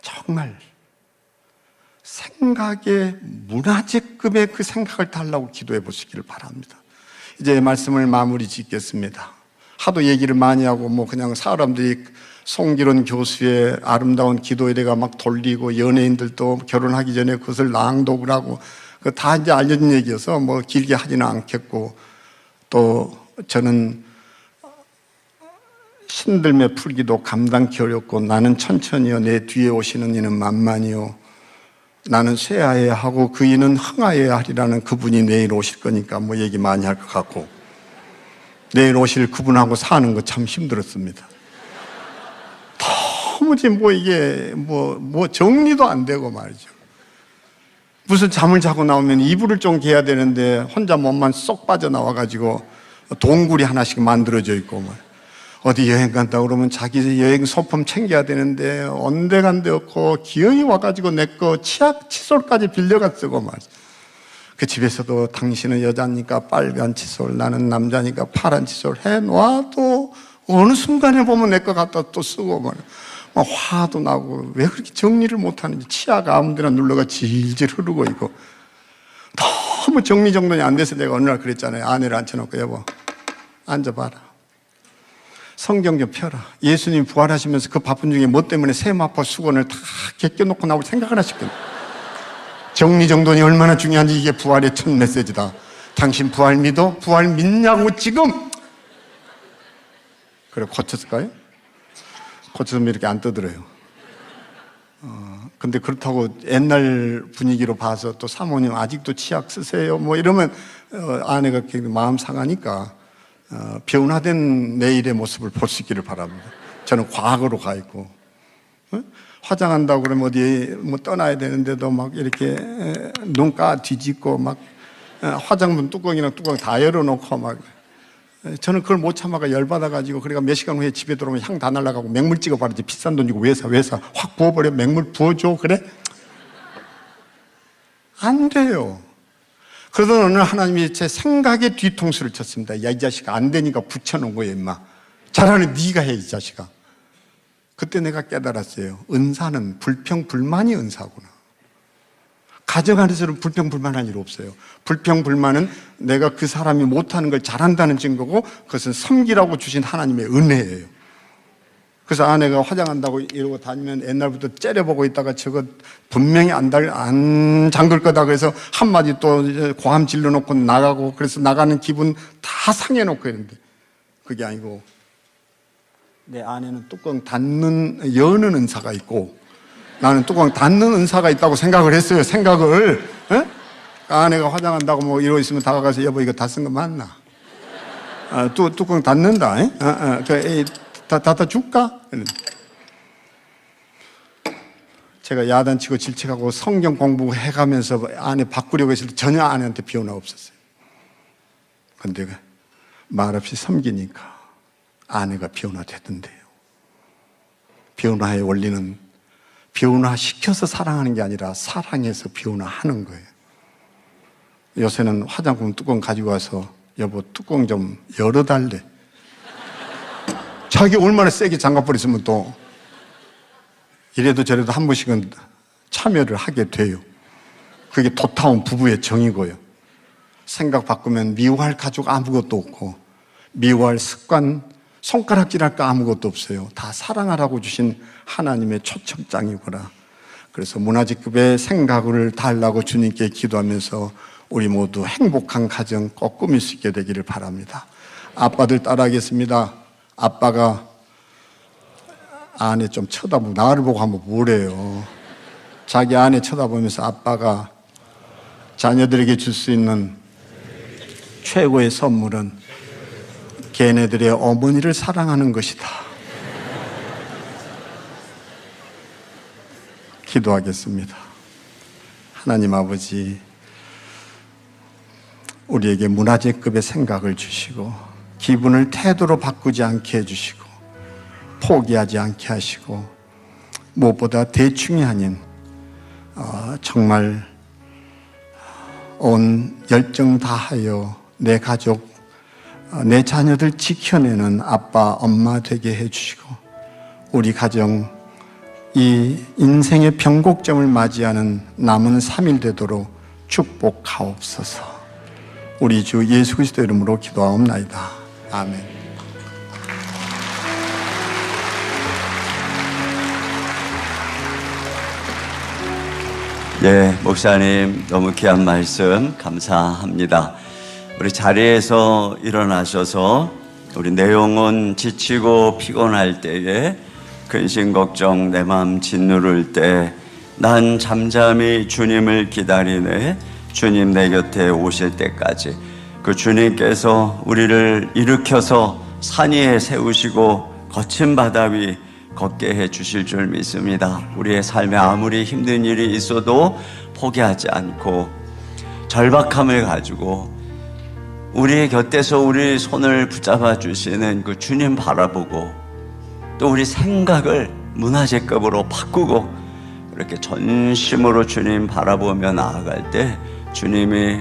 정말 생각의 문화재급의 그 생각을 달라고 기도해 보시기를 바랍니다. 이제 말씀을 마무리 짓겠습니다. 하도 얘기를 많이 하고 뭐 그냥 사람들이 송기론 교수의 아름다운 기도회가 막 돌리고 연예인들도 결혼하기 전에 그것을 낭독을 하고 그 다 이제 알려진 얘기여서 뭐 길게 하지는 않겠고, 또 저는 신들매 풀기도 감당기 어렵고 나는 천천히요 내 뒤에 오시는 이는 만만히요 나는 쇠하여야 하고 그 이는 흥하여야 하리라는 그분이 내일 오실 거니까 뭐 얘기 많이 할 것 같고, 내일 오실 그분하고 사는 거 참 힘들었습니다. 도무지 뭐 이게 뭐 정리도 안 되고 말이죠. 무슨 잠을 자고 나오면 이불을 좀 개야 되는데 혼자 몸만 쏙 빠져나와가지고 동굴이 하나씩 만들어져 있고 뭐 어디 여행 간다 그러면 자기 여행 소품 챙겨야 되는데 온데간데 없고 기어이 와가지고 내 거 치약 칫솔까지 빌려가 쓰고 말이야. 그 집에서도 당신은 여자니까 빨간 칫솔, 나는 남자니까 파란 칫솔 해놔도 어느 순간에 보면 내 거 갖다 또 쓰고 말이야. 막 화도 나고 왜 그렇게 정리를 못하는지 치약 아무데나 눌러가 질질 흐르고 있고 너무 정리정돈이 안 돼서 내가 어느 날 그랬잖아요. 아내를 앉혀놓고 여보 앉아봐라. 성경 좀 펴라. 예수님 부활하시면서 그 바쁜 중에 뭐 때문에 세마포 수건을 다 벗겨놓고 나올 생각을 하시거든요. 정리정돈이 얼마나 중요한지 이게 부활의 첫 메시지다. 당신 부활 믿어? 부활 믿냐고 지금? 그래 고쳤을까요? 고쳤으면 이렇게 안 떠들어요. 근데 그렇다고 옛날 분위기로 봐서 또 사모님 아직도 치약 쓰세요 뭐 이러면 아내가 굉장히 마음 상하니까 변화된 내일의 모습을 볼 수 있기를 바랍니다. 저는 과거로 가 있고 화장한다고 그러면 어디 뭐 떠나야 되는데도 막 이렇게 눈가 뒤집고 막 화장품 뚜껑이랑 뚜껑 다 열어놓고 막 저는 그걸 못 참아가 열받아가지고 그러니까 몇 시간 후에 집에 들어오면 향 다 날아가고 맹물 찍어버리지. 비싼 돈 주고 왜 사 확 부어버려. 맹물 부어줘 그래? 안 돼요. 그러던 어느 하나님이 제 생각에 뒤통수를 쳤습니다. 야 이 자식아 안 되니까 붙여놓은 거야 임마. 잘하는 네가 해 이 자식아. 그때 내가 깨달았어요. 은사는 불평불만이 은사구나. 가정 안에서는 불평불만한 일 없어요. 불평불만은 내가 그 사람이 못하는 걸 잘한다는 증거고 그것은 섬기라고 주신 하나님의 은혜예요. 그래서 아내가 화장한다고 이러고 다니면 옛날부터 째려보고 있다가 저거 분명히 안 잠글 거다 그래서 한마디 또 고함 질러놓고 나가고 그래서 나가는 기분 다 상해놓고 있는데 그게 아니고 내 아내는 뚜껑 여는 은사가 있고 나는 뚜껑 닫는 은사가 있다고 생각을 했어요. 생각을. 아내가 화장한다고 뭐 이러고 있으면 다가가서 여보 이거 다 쓴 거 맞나? 뚜껑 닫는다. 닫아줄까? 제가 야단치고 질책하고 성경 공부해가면서 아내 바꾸려고 했을 때 전혀 아내한테 비오나 없었어요. 근데 말없이 섬기니까 아내가 비오나 됐던데요. 비오나의 원리는 비오나시켜서 사랑하는 게 아니라 사랑해서 비오나하는 거예요. 요새는 화장품 뚜껑 가지고 와서 여보 뚜껑 좀 열어달래. 자기 얼마나 세게 잠가버렸으면 또 이래도 저래도 한 번씩은 참여를 하게 돼요. 그게 도타운 부부의 정이고요. 생각 바꾸면 미워할 가족 아무것도 없고 미워할 습관, 손가락질할 거 아무것도 없어요. 다 사랑하라고 주신 하나님의 초청장이구나. 그래서 문화재급의 생각을 달라고 주님께 기도하면서 우리 모두 행복한 가정 꼭 꾸밀 수 있게 되기를 바랍니다. 아빠들 따라하겠습니다. 아빠가 아내 좀 쳐다보고 나를 보고 한번 뭐래요. 자기 아내 쳐다보면서 아빠가 자녀들에게 줄 수 있는 최고의 선물은 걔네들의 어머니를 사랑하는 것이다. 기도하겠습니다. 하나님 아버지, 우리에게 문화재급의 생각을 주시고 기분을 태도로 바꾸지 않게 해주시고 포기하지 않게 하시고 무엇보다 대충이 아닌 정말 온 열정 다하여 내 가족, 내 자녀들 지켜내는 아빠, 엄마 되게 해주시고 우리 가정 이 인생의 변곡점을 맞이하는 남은 3일 되도록 축복하옵소서. 우리 주 예수 그리스도 이름으로 기도하옵나이다. 아멘. 네, 목사님 너무 귀한 말씀 감사합니다. 우리 자리에서 일어나셔서 우리 내 영혼 지치고 피곤할 때에 근심 걱정 내 마음 짓누를 때 난 잠잠히 주님을 기다리네. 주님 내 곁에 오실 때까지 그 주님께서 우리를 일으켜서 산 위에 세우시고 거친 바다 위 걷게 해 주실 줄 믿습니다. 우리의 삶에 아무리 힘든 일이 있어도 포기하지 않고 절박함을 가지고 우리의 곁에서 우리 손을 붙잡아 주시는 그 주님 바라보고 또 우리 생각을 문화재급으로 바꾸고 이렇게 전심으로 주님 바라보며 나아갈 때 주님이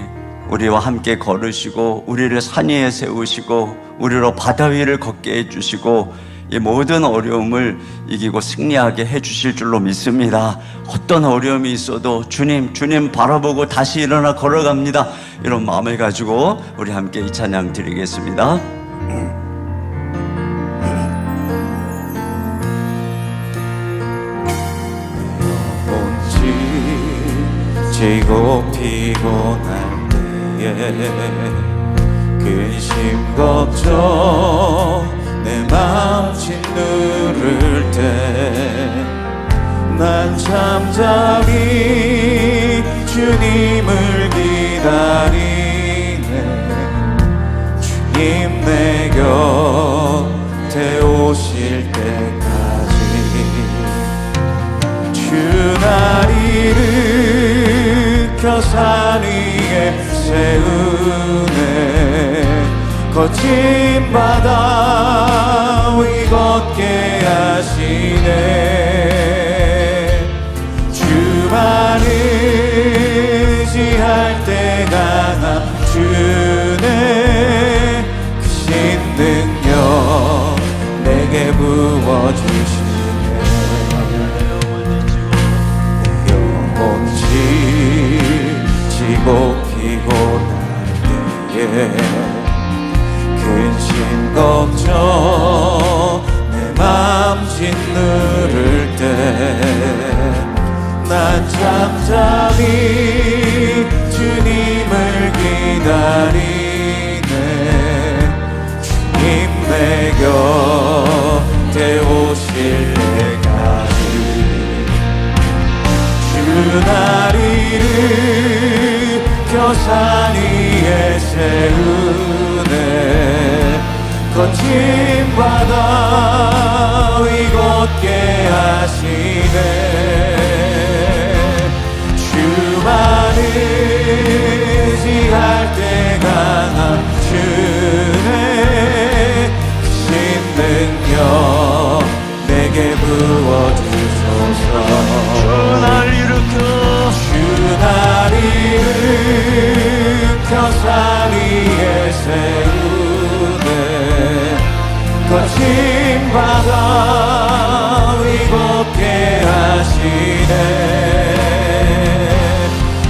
우리와 함께 걸으시고 우리를 산 위에 세우시고 우리로 바다 위를 걷게 해주시고 이 모든 어려움을 이기고 승리하게 해주실 줄로 믿습니다. 어떤 어려움이 있어도 주님 바라보고 다시 일어나 걸어갑니다. 이런 마음을 가지고 우리 함께 이 찬양 드리겠습니다. 지고 피곤할 때에 근심 걱정 내 마음 짓누를 때 난 잠잠히 주님을 기다리네. 주님 내 곁에 오실 때까지 주 날 일으켜 산 위에 세우네. 거친 바다 위 걷게 하시네. 주만 의지할 때 강한 주네. 크신 능력 내게 부어주시네. 영혼 지치고 피곤할 때에 근심 걱정 내 마음 짓누를 때 난 잠잠히 주님을 기다리네. 주님 내 곁에 오실 때까지 주 날 일으켜 산 위에 세우네. 거친 바다 위 걷게 하시네. 주만 의지할 때 강한 주네. 크신 능력 내게 부어주소서. 주 날 일으켜 산 위에 세우네. 거친 바다 위 걷게 하시네.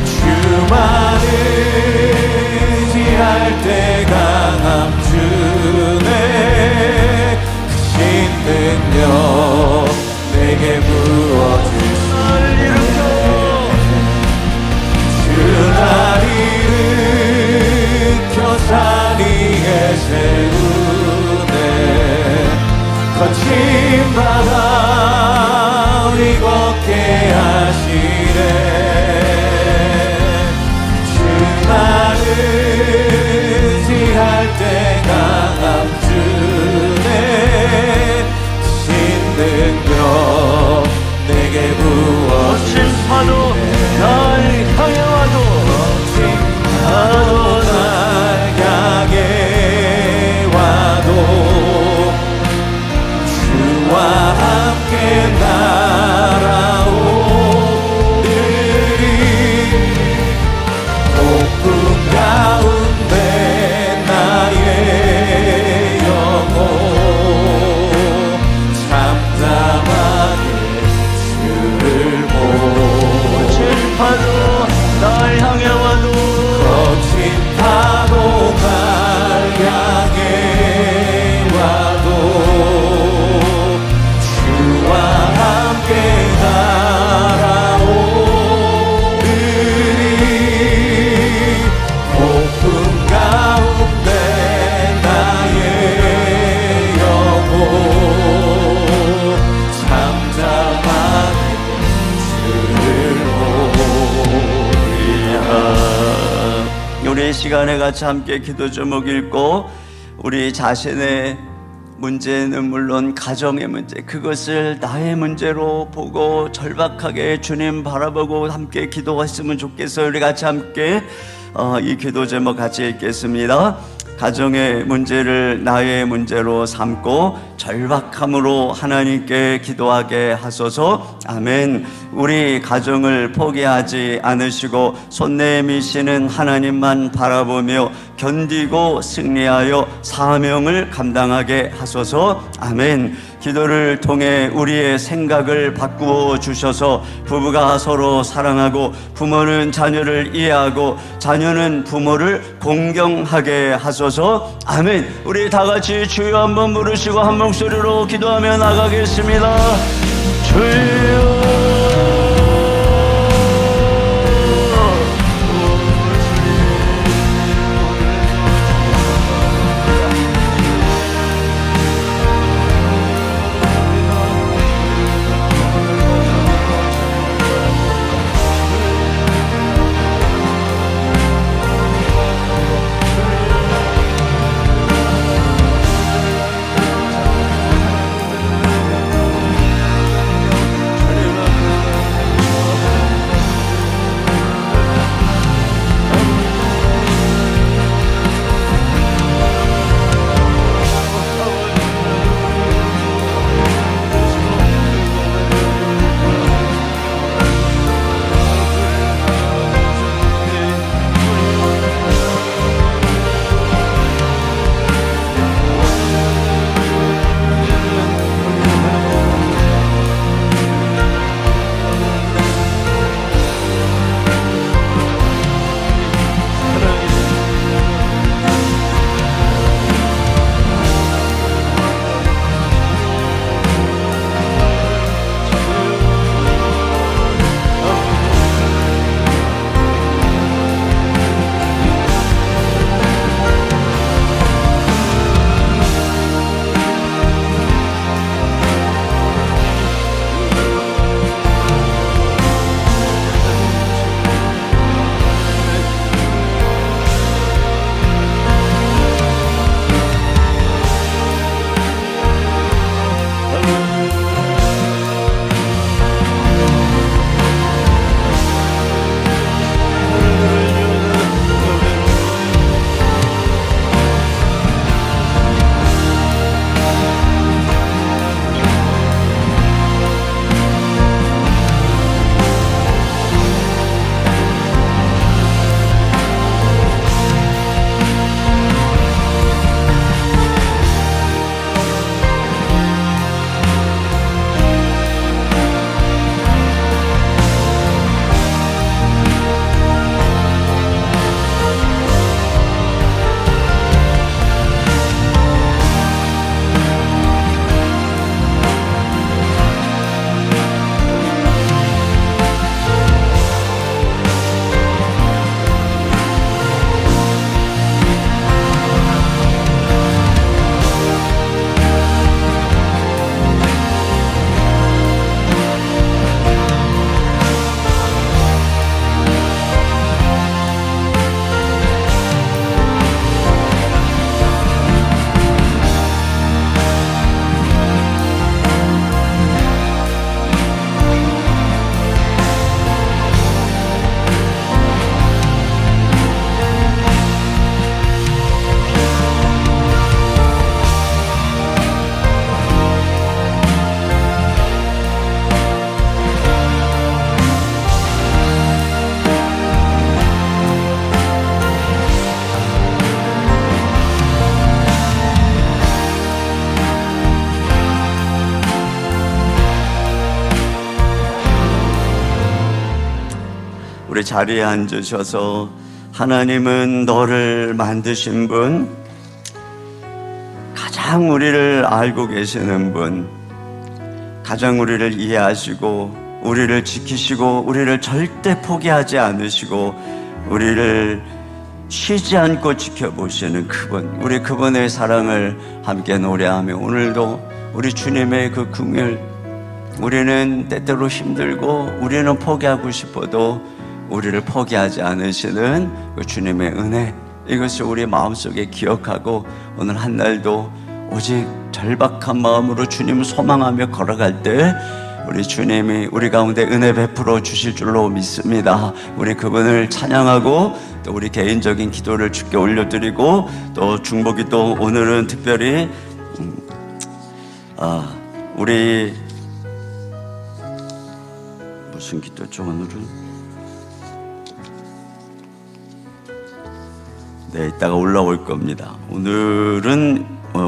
주만 의지할 때 강함 주네. 능력 내게 부어주시네. 주 나를 일으켜 자리에 세우네. 거친 바다 우리 걷게 하시네. 주 나를 지할 때 강함 주네. 신 능력 내게 부어주시네. 날 향해 와도 나도 날 향해 와도 주와 함께 날아오르리. 폭풍 가운데 나의 영혼 잠잠하게 주를 보고. 파도 날 향해 와도 거친 파도 날 향해 와도 주와 함께 날아오르리. 폭풍 가운데 나의 영혼 잠잠하게 주를 우리 이 시간에 같이 함께 기도 제목 읽고 우리 자신의 문제는 물론 가정의 문제, 그것을 나의 문제로 보고 절박하게 주님 바라보고 함께 기도했으면 좋겠어요. 우리 같이 함께 이 기도 제목 같이 읽겠습니다. 가정의 문제를 나의 문제로 삼고 절박함으로 하나님께 기도하게 하소서. 아멘. 우리 가정을 포기하지 않으시고 손 내미시는 하나님만 바라보며 견디고 승리하여 사명을 감당하게 하소서. 아멘. 기도를 통해 우리의 생각을 바꾸어 주셔서 부부가 서로 사랑하고 부모는 자녀를 이해하고 자녀는 부모를 공경하게 하소서. 아멘. 우리 다 같이 주여 한번 부르시고 한 목소리로 기도하며 나가겠습니다. 주여. 우리 자리에 앉으셔서 하나님은 너를 만드신 분, 가장 우리를 알고 계시는 분, 가장 우리를 이해하시고 우리를 지키시고 우리를 절대 포기하지 않으시고 우리를 쉬지 않고 지켜보시는 그분, 우리 그분의 사랑을 함께 노래하며 오늘도 우리 주님의 그 긍휼, 우리는 때때로 힘들고 우리는 포기하고 싶어도 우리를 포기하지 않으시는 그 주님의 은혜, 이것을 우리 마음속에 기억하고 오늘 한 날도 오직 절박한 마음으로 주님을 소망하며 걸어갈 때 우리 주님이 우리 가운데 은혜 베풀어 주실 줄로 믿습니다. 우리 그분을 찬양하고 또 우리 개인적인 기도를 주께 올려드리고 또 중보기도 오늘은 특별히 우리 무슨 기도죠 오늘은? 네, 이따가 올라올 겁니다. 오늘은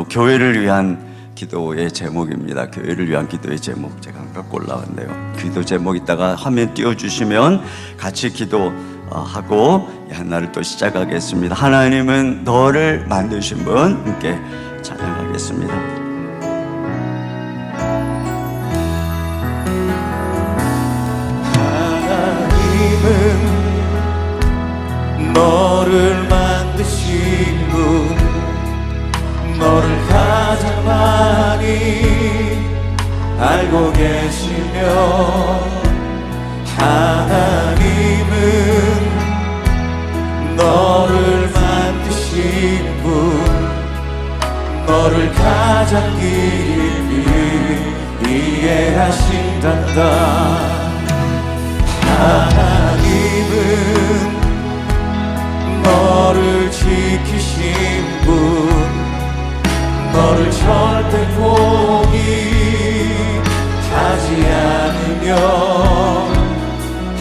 교회를 위한 기도의 제목입니다. 교회를 위한 기도의 제목 제가 안 갖고 올라왔네요. 기도 제목 이따가 화면 띄워주시면 같이 기도하고 한 날을 또 시작하겠습니다. 하나님은 너를 만드신 분, 함께 찬양하겠습니다. 하나님은 너를 만드신 분, 너를 가장 많이 알고 계시며 하나님은 너를 만드신 분, 너를 가장 깊이 이해하신단다. 하나님은 너를 지키신 분, 너를 절대 포기하지 않으며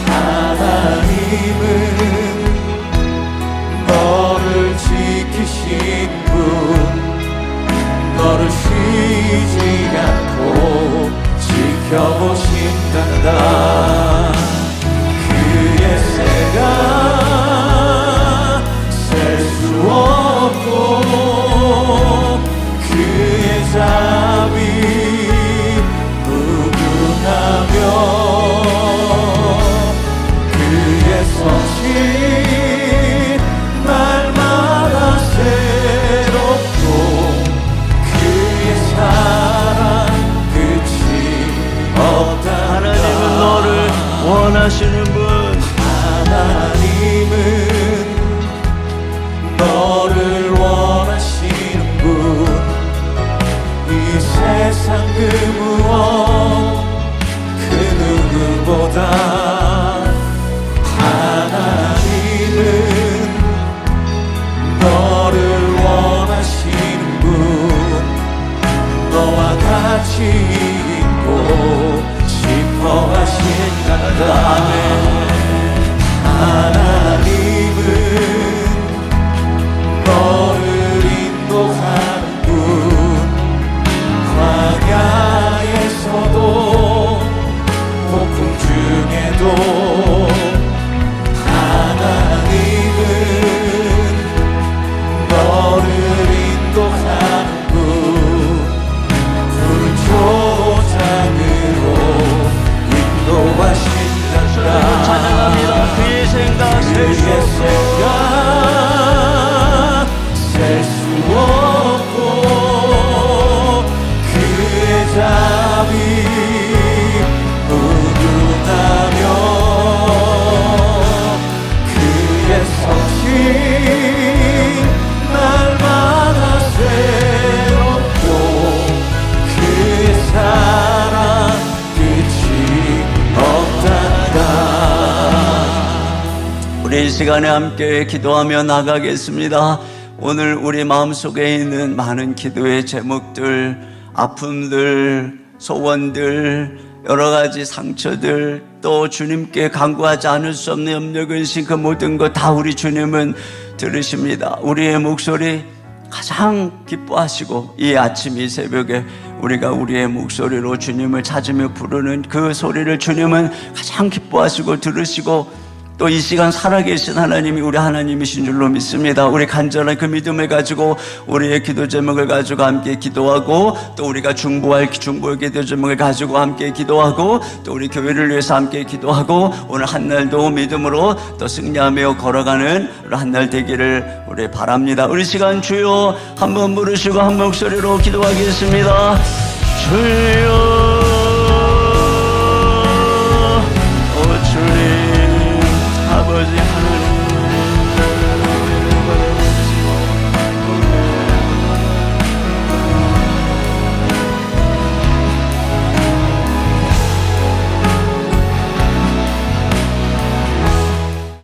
하나님은 너를 지키신 분, 너를 쉬지 않고 지켜보신단다. 그의 새가 셀 수 없고 그의 잠이 무궁하며 그의 성실 날마다 새롭고 그의 사랑 끝이 없다. 하나님은 너를 원하시는 분, 하나님은 너를 원하시는 분, 이 세상 그 무엇 그 누구보다 하나님은 너를 원하시는 분, 너와 같이 있고 싶어 하신단다. 하나님은 너를 인도하는 분, 광야에서도 폭풍 중에도 하나님은 너를 인도하는 분, 불조장으로 인도하신단다. 찬양합니다. 그의 생각 셀 수 없고 셀 수 없고 그의 잠이 무궁하며 그의 성실 날마다 새롭고 그의 사랑 끝이 없단다. 우리 이 시간에 함께 기도하며 나가겠습니다. 오늘 우리 마음속에 있는 많은 기도의 제목들, 아픔들, 소원들, 여러 가지 상처들, 또 주님께 간구하지 않을 수 없는 염려, 근심, 그 모든 것 다 우리 주님은 들으십니다. 우리의 목소리 가장 기뻐하시고 이 아침 이 새벽에 우리가 우리의 목소리로 주님을 찾으며 부르는 그 소리를 주님은 가장 기뻐하시고 들으시고 또 이 시간 살아계신 하나님이 우리 하나님이신 줄로 믿습니다. 우리 간절한 그 믿음을 가지고 우리의 기도 제목을 가지고 함께 기도하고, 또 우리가 중보의 기도 제목을 가지고 함께 기도하고, 또 우리 교회를 위해서 함께 기도하고, 오늘 한 날도 믿음으로 또 승리하며 걸어가는 한 날 되기를 우리 바랍니다. 우리 시간 주여 한번 부르시고 한 목소리로 기도하겠습니다. 주여, 오 주님, 아버지